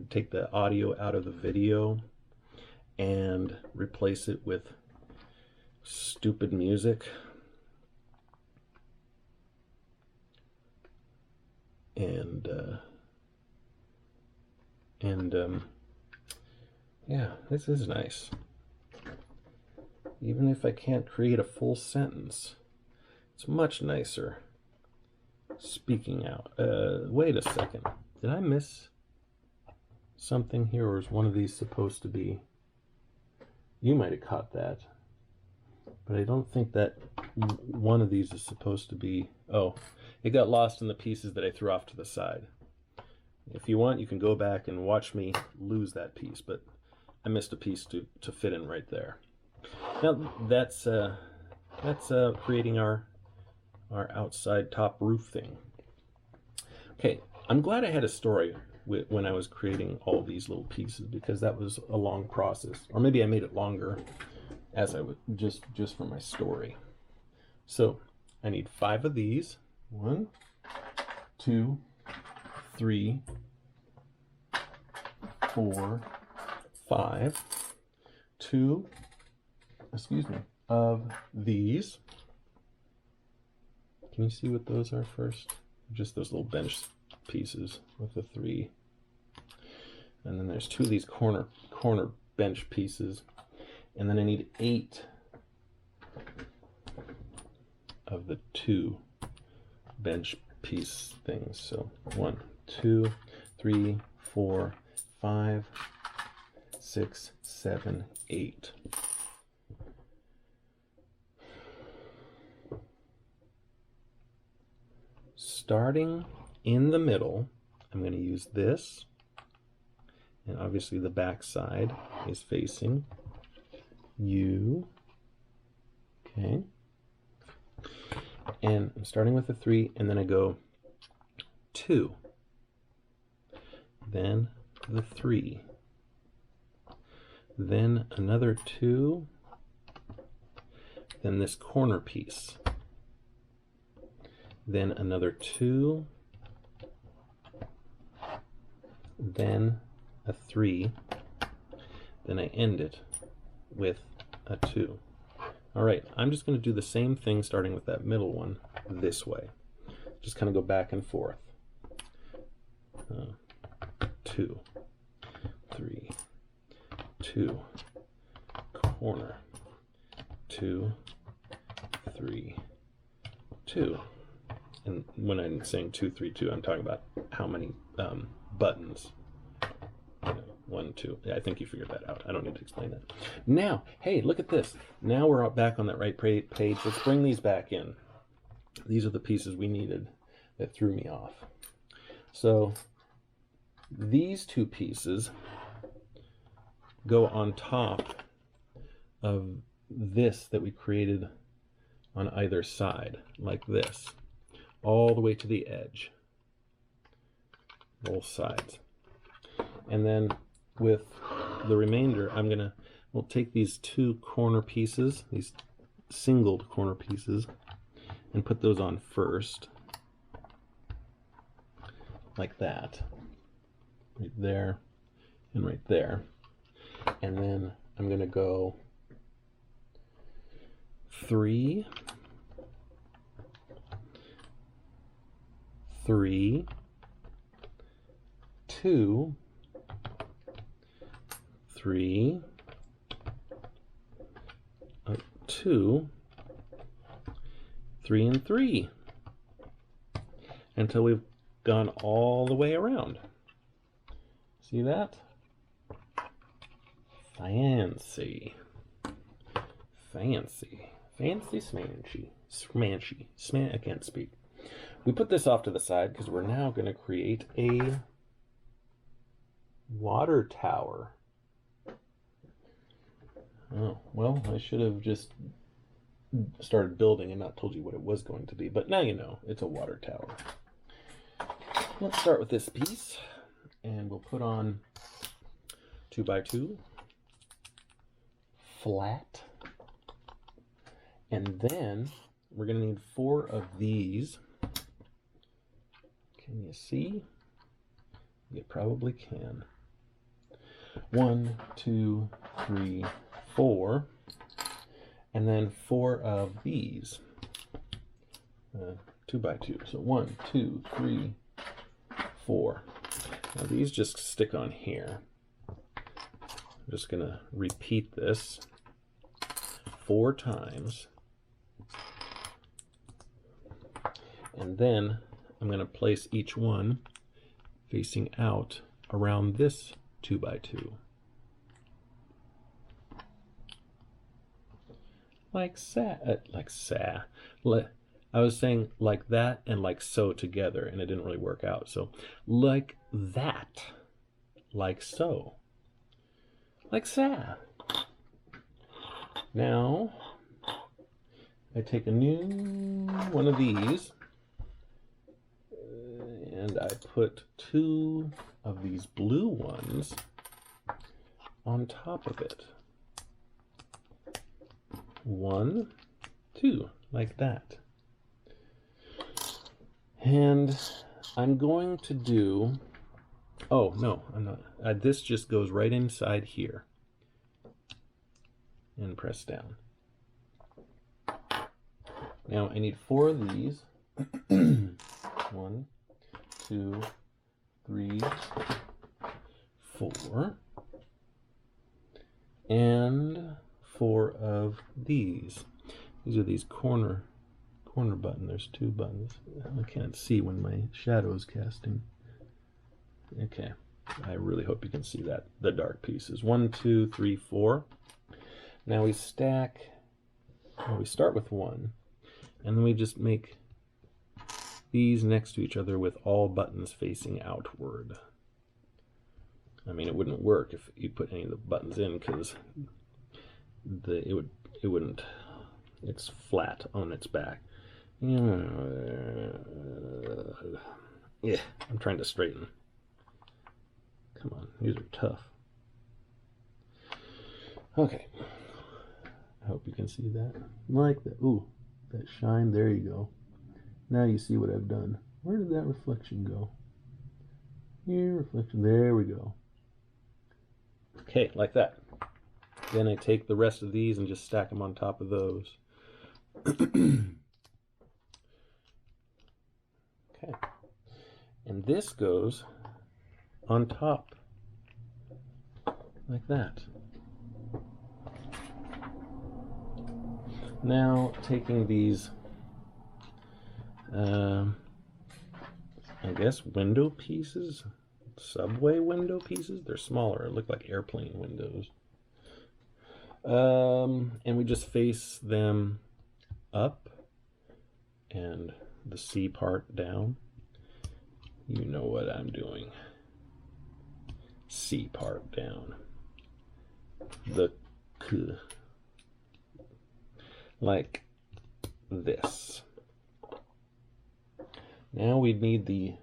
take the audio out of the video and replace it with stupid music? Yeah, this is nice. Even if I can't create a full sentence, it's much nicer speaking out. Wait a second. Did I miss something here, or is one of these supposed to be... You might have caught that. But I don't think that one of these is supposed to be... Oh, it got lost in the pieces that I threw off to the side. If you want, you can go back and watch me lose that piece, but I missed a piece to fit in right there. Now that's creating our outside top roof thing. Okay, I'm glad I had a story when I was creating all these little pieces, because that was a long process, or maybe I made it longer as I would just for my story. So I need 5 of these. 1, 2, 3, 4, 5. 2, of these. Can you see what those are first? Just those little bench pieces with the 3. And then there's 2 of these corner bench pieces. And then I need 8 of the 2 bench piece things. So 1, 2, 3, 4, 5, 6, 7, 8. Starting in the middle, I'm going to use this, and obviously the back side is facing you. Okay. And I'm starting with a 3, and then I go 2, then the 3, then another 2, then this corner piece, then another 2, then a 3, then I end it with a 2. All right, I'm just going to do the same thing starting with that middle one this way. Just kind of go back and forth. 2, 3, 2, corner, 2, 3, 2. And when I'm saying 2, 3, 2, I'm talking about how many buttons. 1, 2. I think you figured that out. I don't need to explain that. Now, hey, look at this. Now we're back on that right page. Let's bring these back in. These are the pieces we needed that threw me off. So these 2 pieces go on top of this that we created on either side, like this, all the way to the edge. both sides. And then with the remainder, we'll take these two corner pieces, these singled corner pieces, and put those on first, like that, right there and right there. And then I'm going to go 3, 3, 2, 3, 2, 3, and 3 until we've gone all the way around. See that? Fancy. Fancy. Fancy smanchy. Smanchy. I can't speak. We put this off to the side because we're now going to create a water tower. Oh, well, I should have just started building and not told you what it was going to be, but now you know, it's a water tower. Let's start with this piece, and we'll put on 2x2 flat, and then we're going to need 4 of these. Can you see? You probably can. 1, 2, 3, 4, and then 4 of these. 2x2. So 1, 2, 3, 4. Now these just stick on here. I'm just going to repeat this 4 times. And then I'm going to place each one facing out around this 2x2. I was saying like that and like so together, and it didn't really work out. So like that, like so, like so. Now I take a new one of these and I put 2 of these blue ones on top of it. 1, 2, like that. And I'm going to do, oh no, I'm not. This just goes right inside here and press down. Now I need 4 of these. 1, 2, 3, 4, and 4 of these. These are these corner button. There's 2 buttons. I can't see when my shadow is casting. Okay, I really hope you can see that. The dark pieces. 1, 2, 3, 4. Now we stack. Well, we start with 1, and then we just make these next to each other with all buttons facing outward. I mean, it wouldn't work if you put any of the buttons in because it wouldn't. It's flat on its back. Yeah, I'm trying to straighten. Come on, these are tough. Okay, I hope you can see that. Like that. Ooh, that shine. There you go. Now you see what I've done. Where did that reflection go? Here, reflection. There we go. Okay, like that. Then I take the rest of these and just stack them on top of those. Okay. And this goes on top like that. Now taking these I guess window pieces, subway window pieces. They're smaller. It look like airplane windows. And we just face them up and the C part down. You know what I'm doing. C part down. The K. Like this. Now we need the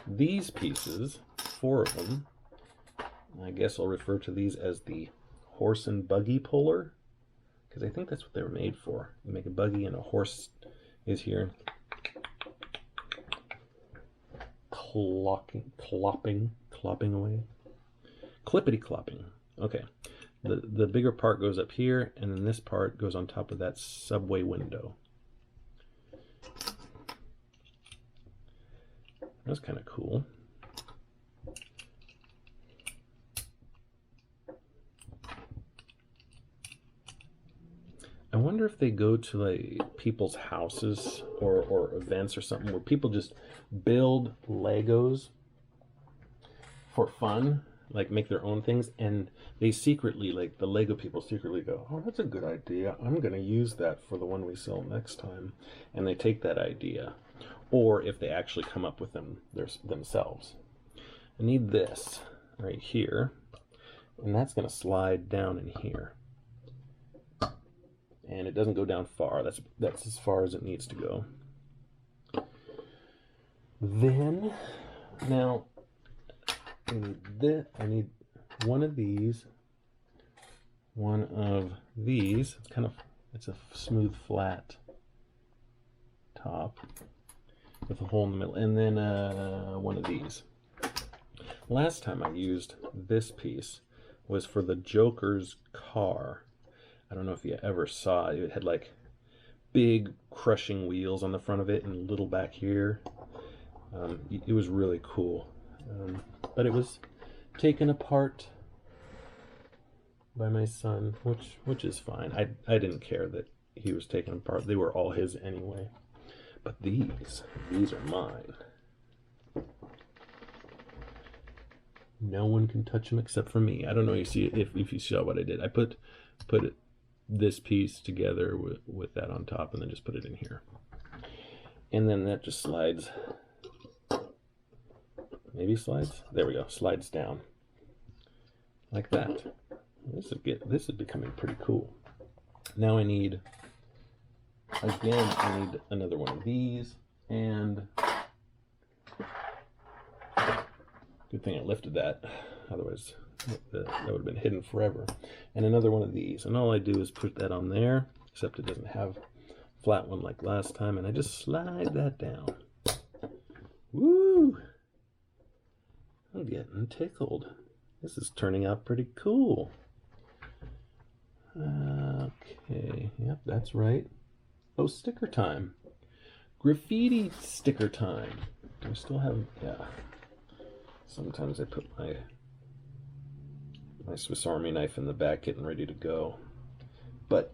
These pieces, 4 of them, I guess I'll refer to these as the horse and buggy puller, because I think that's what they were made for. You make a buggy and a horse is here clopping away. Clippity clopping. Okay. The bigger part goes up here, and then this part goes on top of that subway window. That's kind of cool. I wonder if they go to like people's houses or events or something where people just build Legos for fun, like make their own things, and they secretly, like the Lego people secretly go, oh, that's a good idea. I'm going to use that for the one we sell next time. And they take that idea. Or if they actually come up with them themselves. I need this right here, and that's going to slide down in here. And it doesn't go down far. That's as far as it needs to go. Then, now, I need one of these. It's a smooth, flat top with a hole in the middle. And then one of these. Last time I used this piece was for the Joker's car. I don't know if you ever saw it. It had like big crushing wheels on the front of it and little back here. It was really cool. But it was taken apart by my son, which is fine. I didn't care that he was taken apart. They were all his anyway. But these are mine. No one can touch them except for me. I don't know if you saw what I did. I put this piece together with that on top, and then just put it in here. And then that just slides. Maybe slides? There we go. Slides down. Like that. This is becoming pretty cool. Now I need another one of these, and good thing I lifted that. Otherwise that would have been hidden forever. And another one of these. And all I do is put that on there, except it doesn't have a flat one like last time, and I just slide that down. Woo! I'm getting tickled. This is turning out pretty cool. Okay, yep, that's right. Oh, sticker time. Graffiti sticker time. Do I still have, yeah. Sometimes I put my Swiss Army knife in the back getting ready to go. But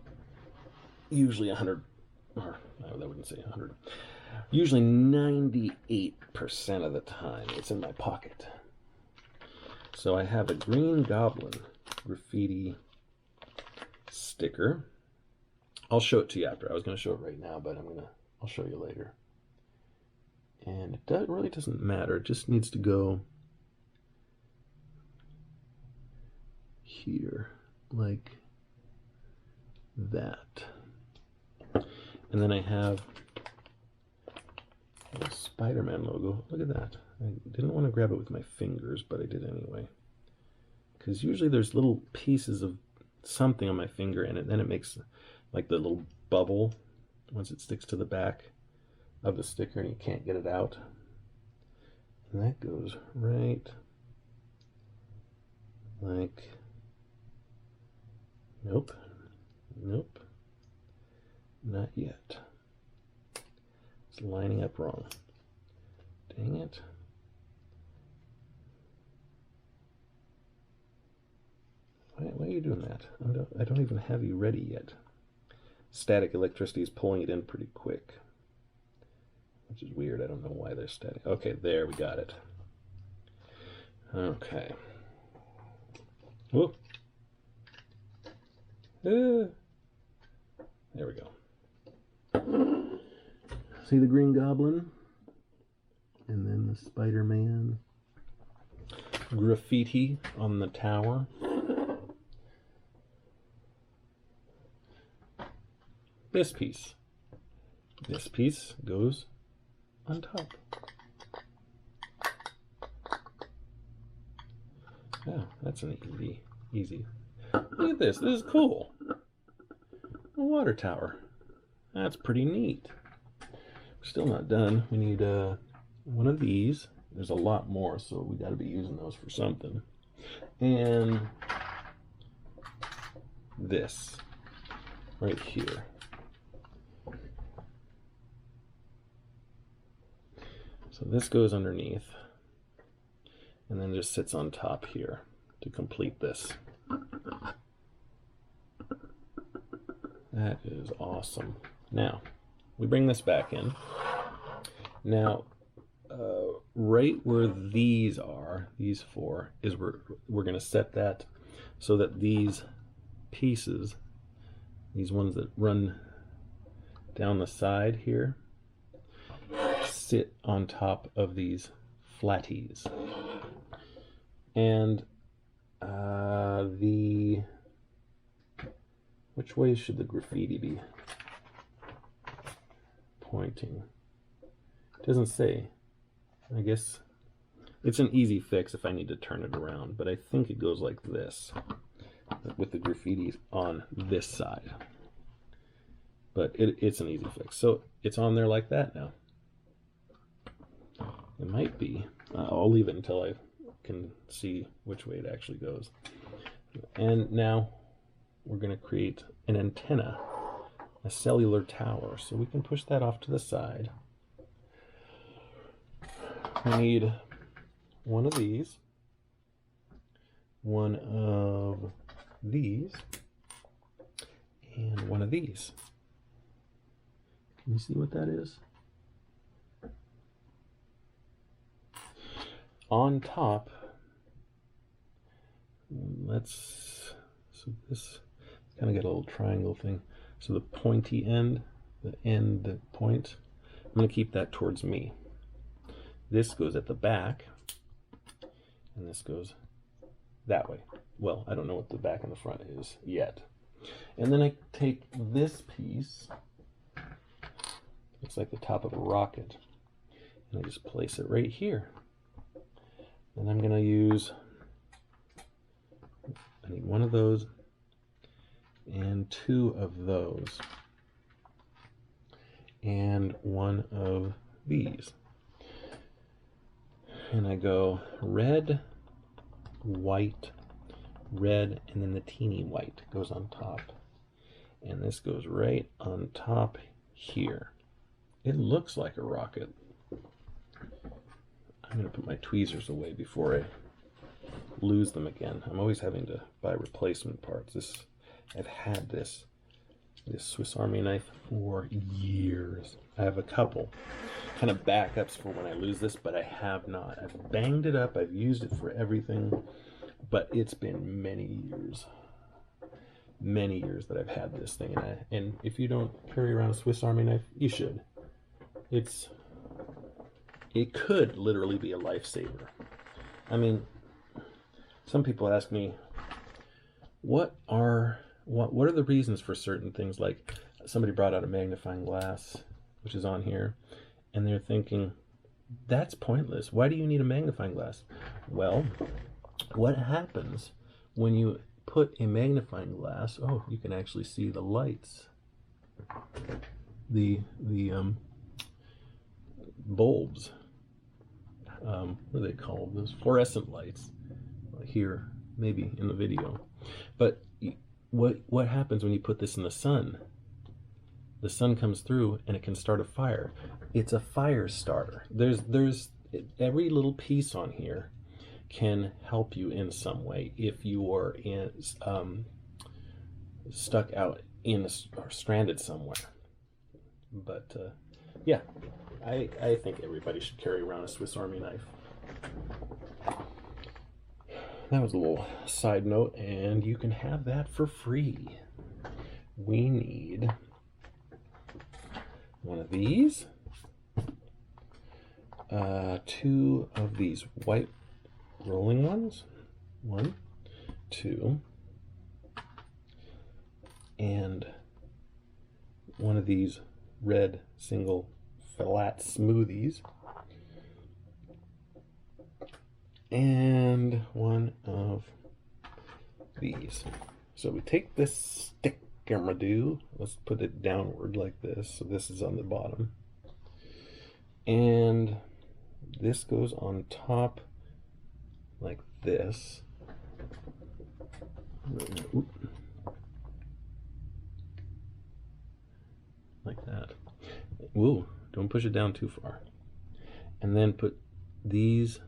usually 100, or I wouldn't say 100. Usually 98% of the time it's in my pocket. So I have a Green Goblin graffiti sticker. I'll show it to you after. I was going to show it right now, but I'll show you later. And it really doesn't matter. It just needs to go here, like that. And then I have the Spider-Man logo. Look at that. I didn't want to grab it with my fingers, but I did anyway. Because usually there's little pieces of something on my finger, and then it makes like the little bubble once it sticks to the back of the sticker and you can't get it out. And that goes right like, nope, not yet. It's lining up wrong. Dang it. Why are you doing that? I don't even have you ready yet. Static electricity is pulling it in pretty quick, which is weird. I don't know why they're static. Okay, there, we got it. Okay. Whoop. There we go. See the Green Goblin? And then the Spider-Man graffiti on the tower. This piece goes on top. Oh, that's an easy. Look at this. This is cool. A water tower. That's pretty neat. We're still not done. We need one of these. There's a lot more, so we got to be using those for something. And this right here. So this goes underneath and then just sits on top here to complete this. That is awesome. Now, we bring this back in. Now, right where these are, these four, is where we're going to set that so that these pieces, these ones that run down the side here, sit on top of these flatties. And which way should the graffiti be pointing? It doesn't say. I guess it's an easy fix if I need to turn it around, but I think it goes like this with the graffiti on this side. But it's an easy fix. So it's on there like that now. It might be. I'll leave it until I can see which way it actually goes. And now we're going to create an antenna, a cellular tower. So we can push that off to the side. We need one of these, one of these, and one of these. Can you see what that is? On top, so this kind of got a little triangle thing. So the pointy end, the point, I'm going to keep that towards me. This goes at the back, and this goes that way. Well, I don't know what the back and the front is yet. And then I take this piece, looks like the top of a rocket, and I just place it right here. And I'm going to use, I need one of those and two of those and one of these. And I go red, white, red, and then the teeny white goes on top. And this goes right on top here. It looks like a rocket. I'm going to put my tweezers away before I lose them again. I'm always having to buy replacement parts. I've had this Swiss Army knife for years. I have a couple kind of backups for when I lose this, but I have not. I've banged it up. I've used it for everything, but it's been many years that I've had this thing. And if you don't carry around a Swiss Army knife, you should. It could literally be a lifesaver. I mean, some people ask me, what are the reasons for certain things? Like somebody brought out a magnifying glass, which is on here, and they're thinking, that's pointless. Why do you need a magnifying glass? Well, what happens when you put a magnifying glass? Oh, you can actually see the lights. The bulbs. What are they called? Those fluorescent lights here, maybe in the video. But what happens when you put this in the sun? The sun comes through and it can start a fire. It's a fire starter. There's every little piece on here can help you in some way if you are stuck out or stranded somewhere. But yeah, I think everybody should carry around a Swiss Army knife. That was a little side note, and you can have that for free. We need one of these, two of these white rolling ones, 1, 2, and one of these red single flat smoothies, and and one of these. So we take this stick let's put it downward like this, so this is on the bottom, and this goes on top like this. Like that. Whoa, don't push it down too far. And then put these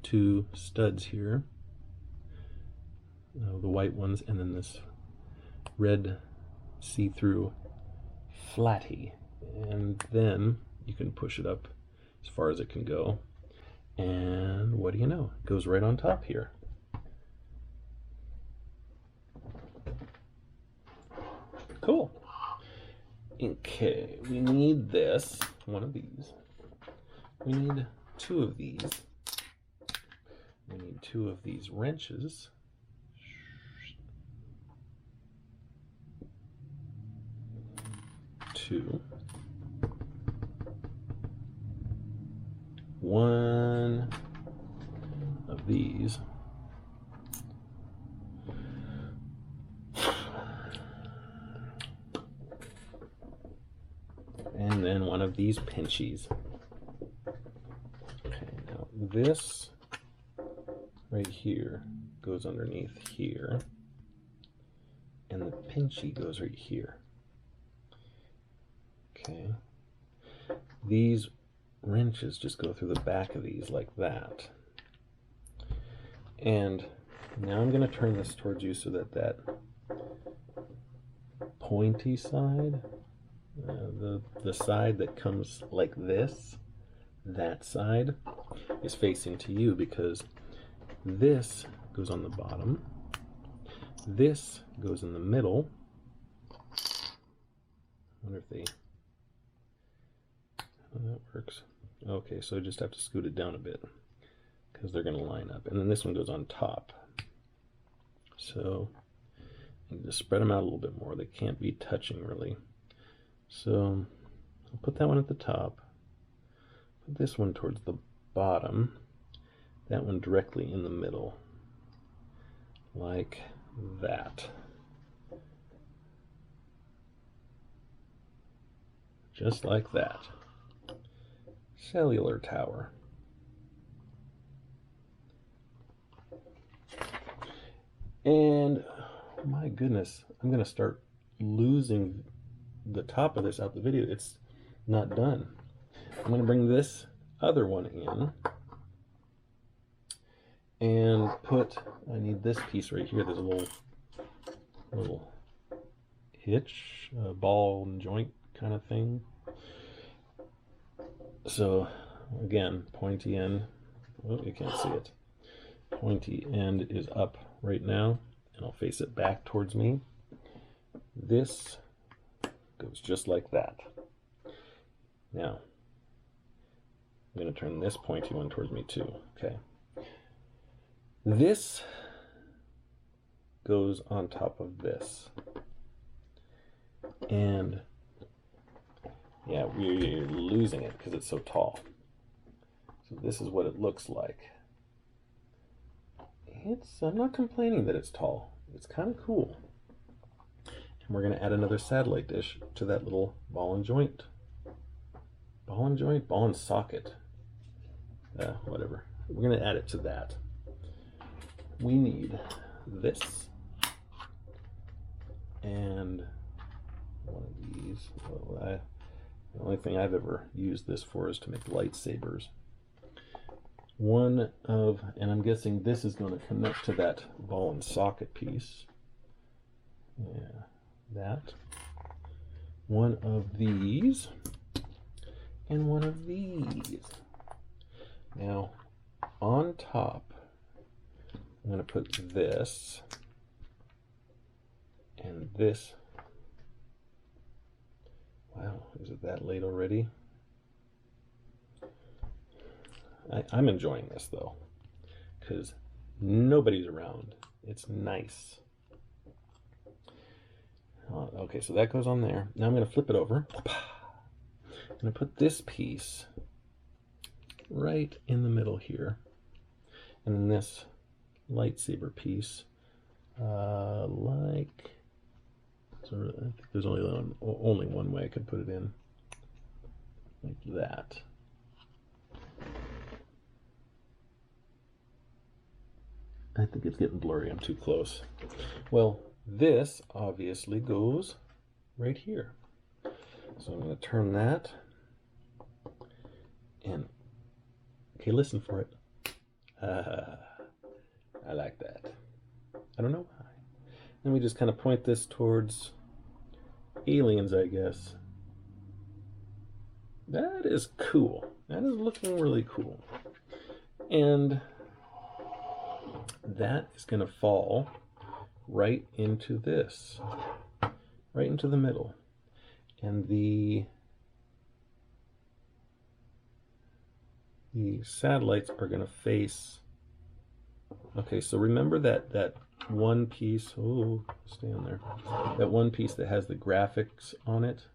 two studs here, the white ones, and then this red see-through flatty, and then you can push it up as far as it can go, and what do you know, it goes right on top here. Cool. Okay, we need this, one of these. We need two of these. We need two of these wrenches. Two. One of these. And then one of these pinchies. Okay, now this right here goes underneath here, and the pinchy goes right here. Okay, these wrenches just go through the back of these like that. And now I'm going to turn this towards you so that that pointy side, the side that comes like this, that side is facing to you, because this goes on the bottom, this goes in the middle. I wonder if how that works. Okay, so I just have to scoot it down a bit because they're going to line up. And then this one goes on top. So I need to spread them out a little bit more. They can't be touching really. So I'll put that one at the top. Put this one towards the bottom. That one directly in the middle. Like that. Just like that. Cellular tower. And my goodness, I'm going to start losing the top of this out the video. It's not done. I'm going to bring this other one in and I need this piece right here. There's a little hitch, ball and joint kind of thing. So again, pointy end, oh, you can't see it. Pointy end is up right now, and I'll face it back towards me. This goes just like that. Now, I'm going to turn this pointy one towards me too, okay? This goes on top of this. And yeah, we're losing it because it's so tall. So this is what it looks like. I'm not complaining that it's tall. It's kind of cool. And we're going to add another satellite dish to that little ball and joint. Ball and joint? Ball and socket. Whatever. We're going to add it to that. We need this. And one of these. Well, the only thing I've ever used this for is to make lightsabers. One of, and I'm guessing this is going to connect to that ball and socket piece. Yeah, that. One of these. And one of these. Now, on top, I'm going to put this. And this. Wow, is it that late already? I'm enjoying this though, because nobody's around. It's nice. Okay, so that goes on there. Now I'm going to flip it over. I'm going to put this piece right in the middle here. And then this lightsaber piece, like, so I think there's only one way I could put it in, like that. I think it's getting blurry, I'm too close. Well, this obviously goes right here. So I'm going to turn that, and, okay, listen for it. I like that. I don't know why. Then we just kind of point this towards aliens, I guess. That is cool. That is looking really cool. And that is going to fall right into this, right into the middle. And the satellites are going to face, okay, so remember that one piece, oh, stay on there, that one piece that has the graphics on it,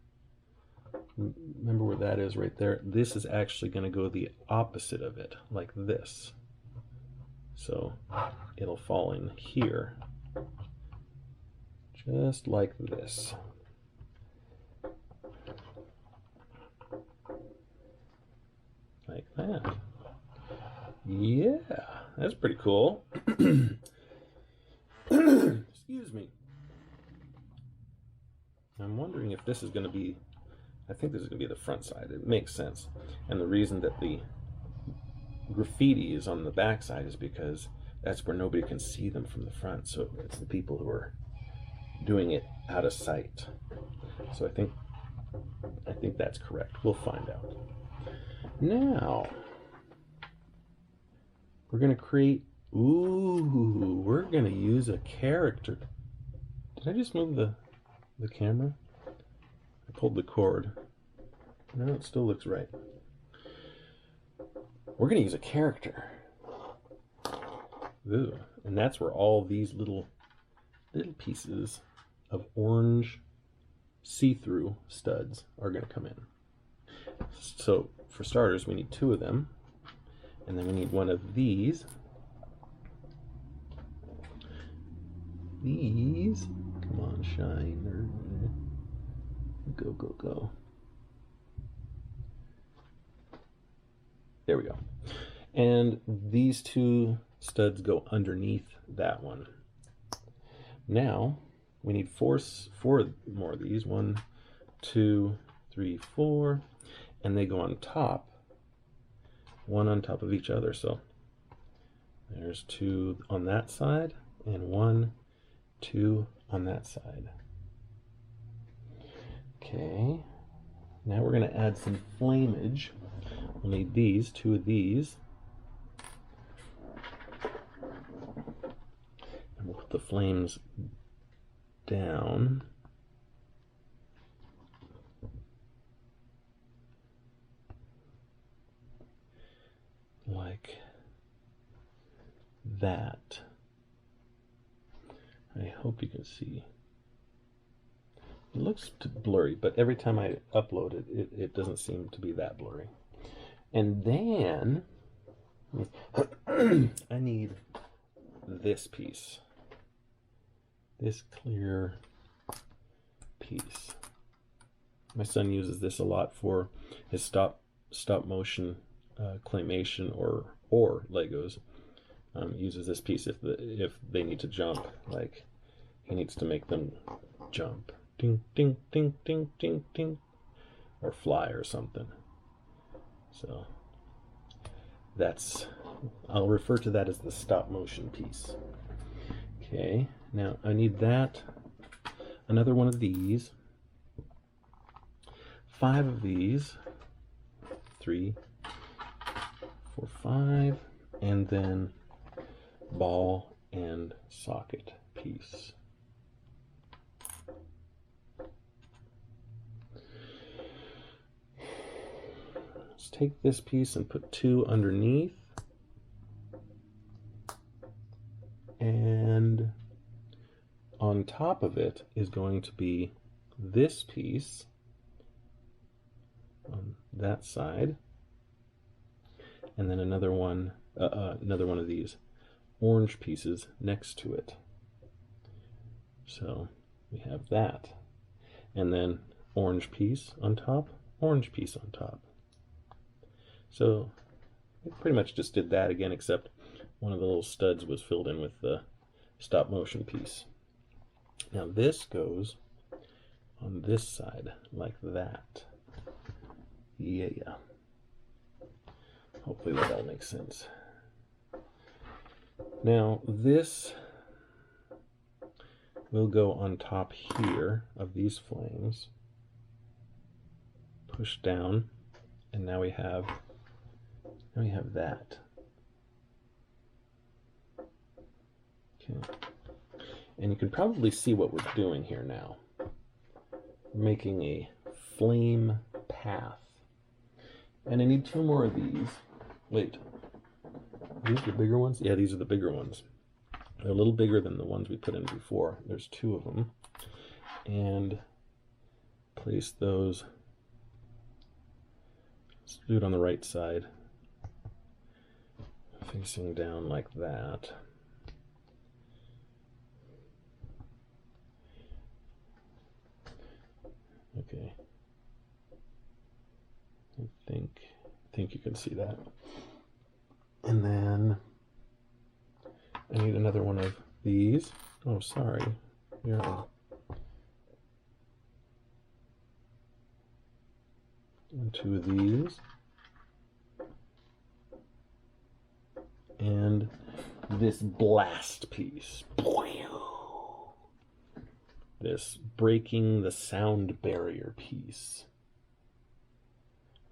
remember where that is right there? This is actually going to go the opposite of it, like this. So it'll fall in here, just like this. Like that. Yeah, that's pretty cool. Excuse me. I'm wondering if this is going to be, I think this is going to be the front side. It makes sense. And the reason that the graffiti is on the back side is because that's where nobody can see them from the front. So it's the people who are doing it out of sight. So I think that's correct. We'll find out. Now, we're going to create, we're going to use a character. Did I just move the camera? I pulled the cord. No, it still looks right. We're going to use a character. Ooh, and that's where all these little pieces of orange see-through studs are going to come in. So for starters, we need 2 of them, and then we need 1 of these. These, come on, shine. Go, go, go. There we go. And these 2 studs go underneath that one. Now we need four more of these. 1, 2, 3, 4, and they go on top, one on top of each other. So there's 2 on that side, and 1, 2 on that side. Okay, now we're going to add some flamage. We'll need these, 2 of these. And we'll put the flames down. Like that. I hope you can see. It looks blurry, but every time I upload it, it doesn't seem to be that blurry. And then I need this piece, this clear piece. My son uses this a lot for his stop motion claymation or Legos. Uses this piece if they need to jump, like he needs to make them jump, ding ding ding ding ding ding, or fly or something. So I'll refer to that as the stop motion piece. Okay, now I need that, another one of these, 5 of these, 3, 4, 5, and then ball and socket piece. Let's take this piece and put 2 underneath, and on top of it is going to be this piece on that side, and then another one of these orange pieces next to it. So we have that. And then orange piece on top, orange piece on top. So we pretty much just did that again, except one of the little studs was filled in with the stop motion piece. Now this goes on this side like that. Yeah. Hopefully that all makes sense. Now this will go on top here of these flames. Push down, and now we have that. Okay. And you can probably see what we're doing here now. We're making a flame path. And I need 2 more of these. Wait, are these the bigger ones? Yeah, these are the bigger ones. They're a little bigger than the ones we put in before. There's 2 of them. And place those. Let's do it on the right side. Facing down like that. Okay. I think you can see that. And then I need another one of these. Oh, sorry. Yeah. And 2 of these. And this blast piece. This breaking the sound barrier piece.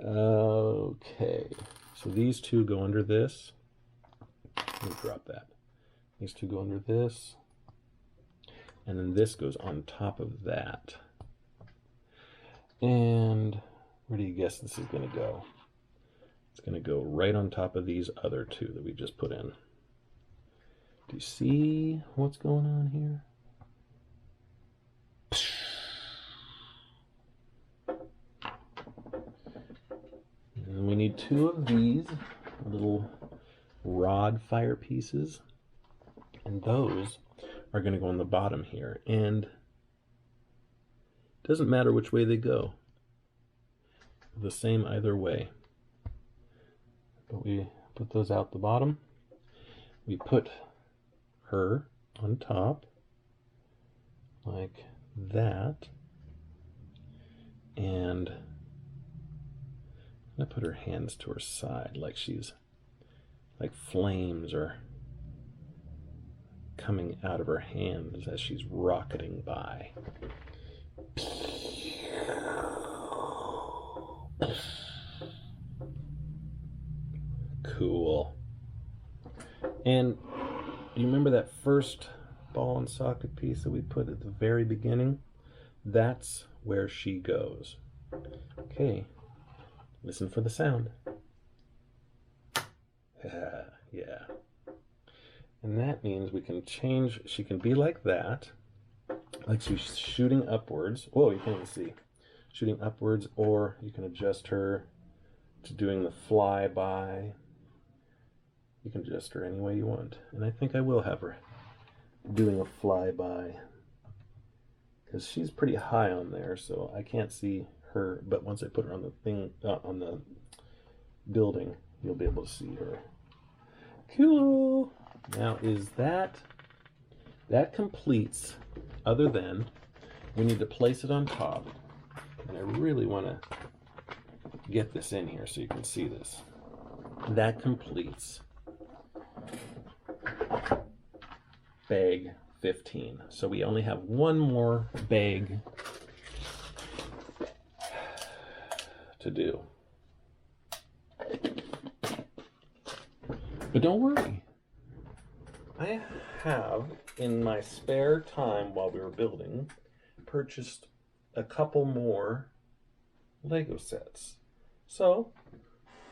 Okay, so these 2 go under this. Let me drop that. These 2 go under this. And then this goes on top of that. And where do you guess this is going to go? It's going to go right on top of these other 2 that we just put in. Do you see what's going on here? And we need 2 of these little rod fire pieces. And those are going to go on the bottom here. And it doesn't matter which way they go. The same either way. But we put those out the bottom. We put her on top like that. And I'm going to put her hands to her side like she's like flames are coming out of her hands as she's rocketing by. Cool. And do you remember that first ball and socket piece that we put at the very beginning? That's where she goes. Okay, listen for the sound. Yeah. And that means we can change, she can be like that, like she's shooting upwards. Whoa, you can't even see. Shooting upwards, or you can adjust her to doing the flyby. You can adjust her any way you want. And I think I will have her doing a flyby, because she's pretty high on there, so I can't see her, but once I put her on the thing, on the building, you'll be able to see her. Cool. Now is that completes, other than we need to place it on top, and I really want to get this in here so you can see this. That completes bag 15. So we only have one more bag to do. But don't worry. I have, in my spare time while we were building, purchased a couple more Lego sets. So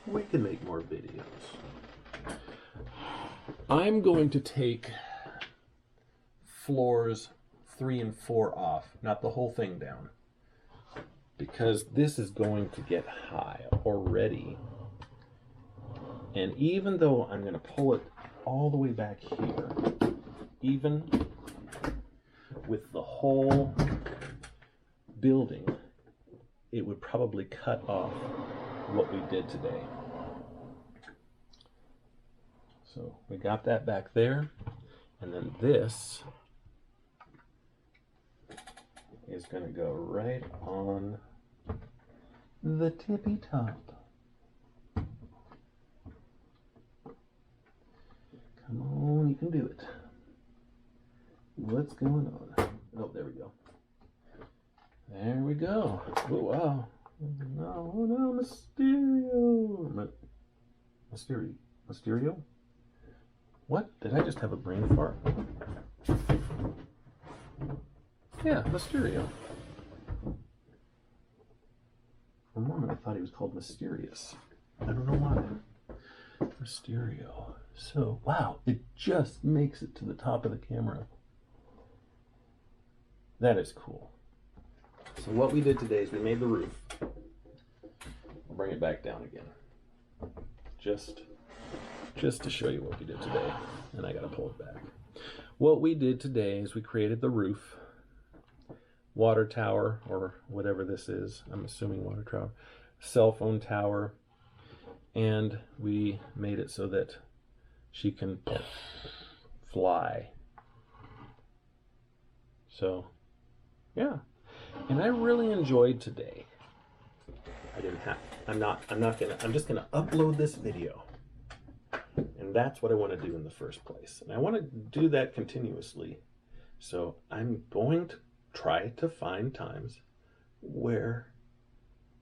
we can make more videos. I'm going to take floors 3 and 4 off, not the whole thing down, because this is going to get high already. And even though I'm going to pull it all the way back here. Even with the whole building, it would probably cut off what we did today. So we got that back there, and then this is going to go right on the tippy top. Come on, you can do it. What's going on? Oh, there we go. There we go. Oh, wow. No, no, Mysterio. Mysterio? What? Did I just have a brain fart? Yeah, Mysterio. For a moment I thought he was called Mysterious. I don't know why. Mysterio. So, wow, it just makes it to the top of the camera. That is cool. So what we did today is we made the roof. I'll bring it back down again. Just to show you what we did today. And I gotta pull it back. What we did today is we created the roof, water tower, or whatever this is. I'm assuming water tower, cell phone tower, and we made it so that she can fly. So, yeah. And I really enjoyed today. I'm just gonna upload this video. And that's what I want to do in the first place. And I want to do that continuously. So I'm going to try to find times where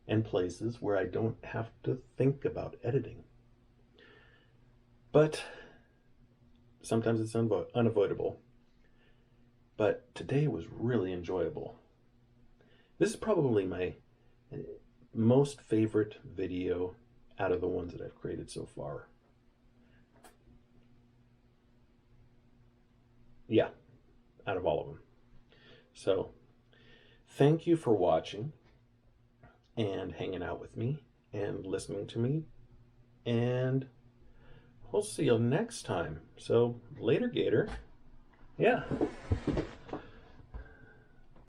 and places where I don't have to think about editing. But sometimes it's unavoidable. But today was really enjoyable. This is probably my most favorite video out of the ones that I've created so far. Yeah, out of all of them. So, thank you for watching and hanging out with me and listening to me. And we'll see you next time. So, later, Gator. Yeah.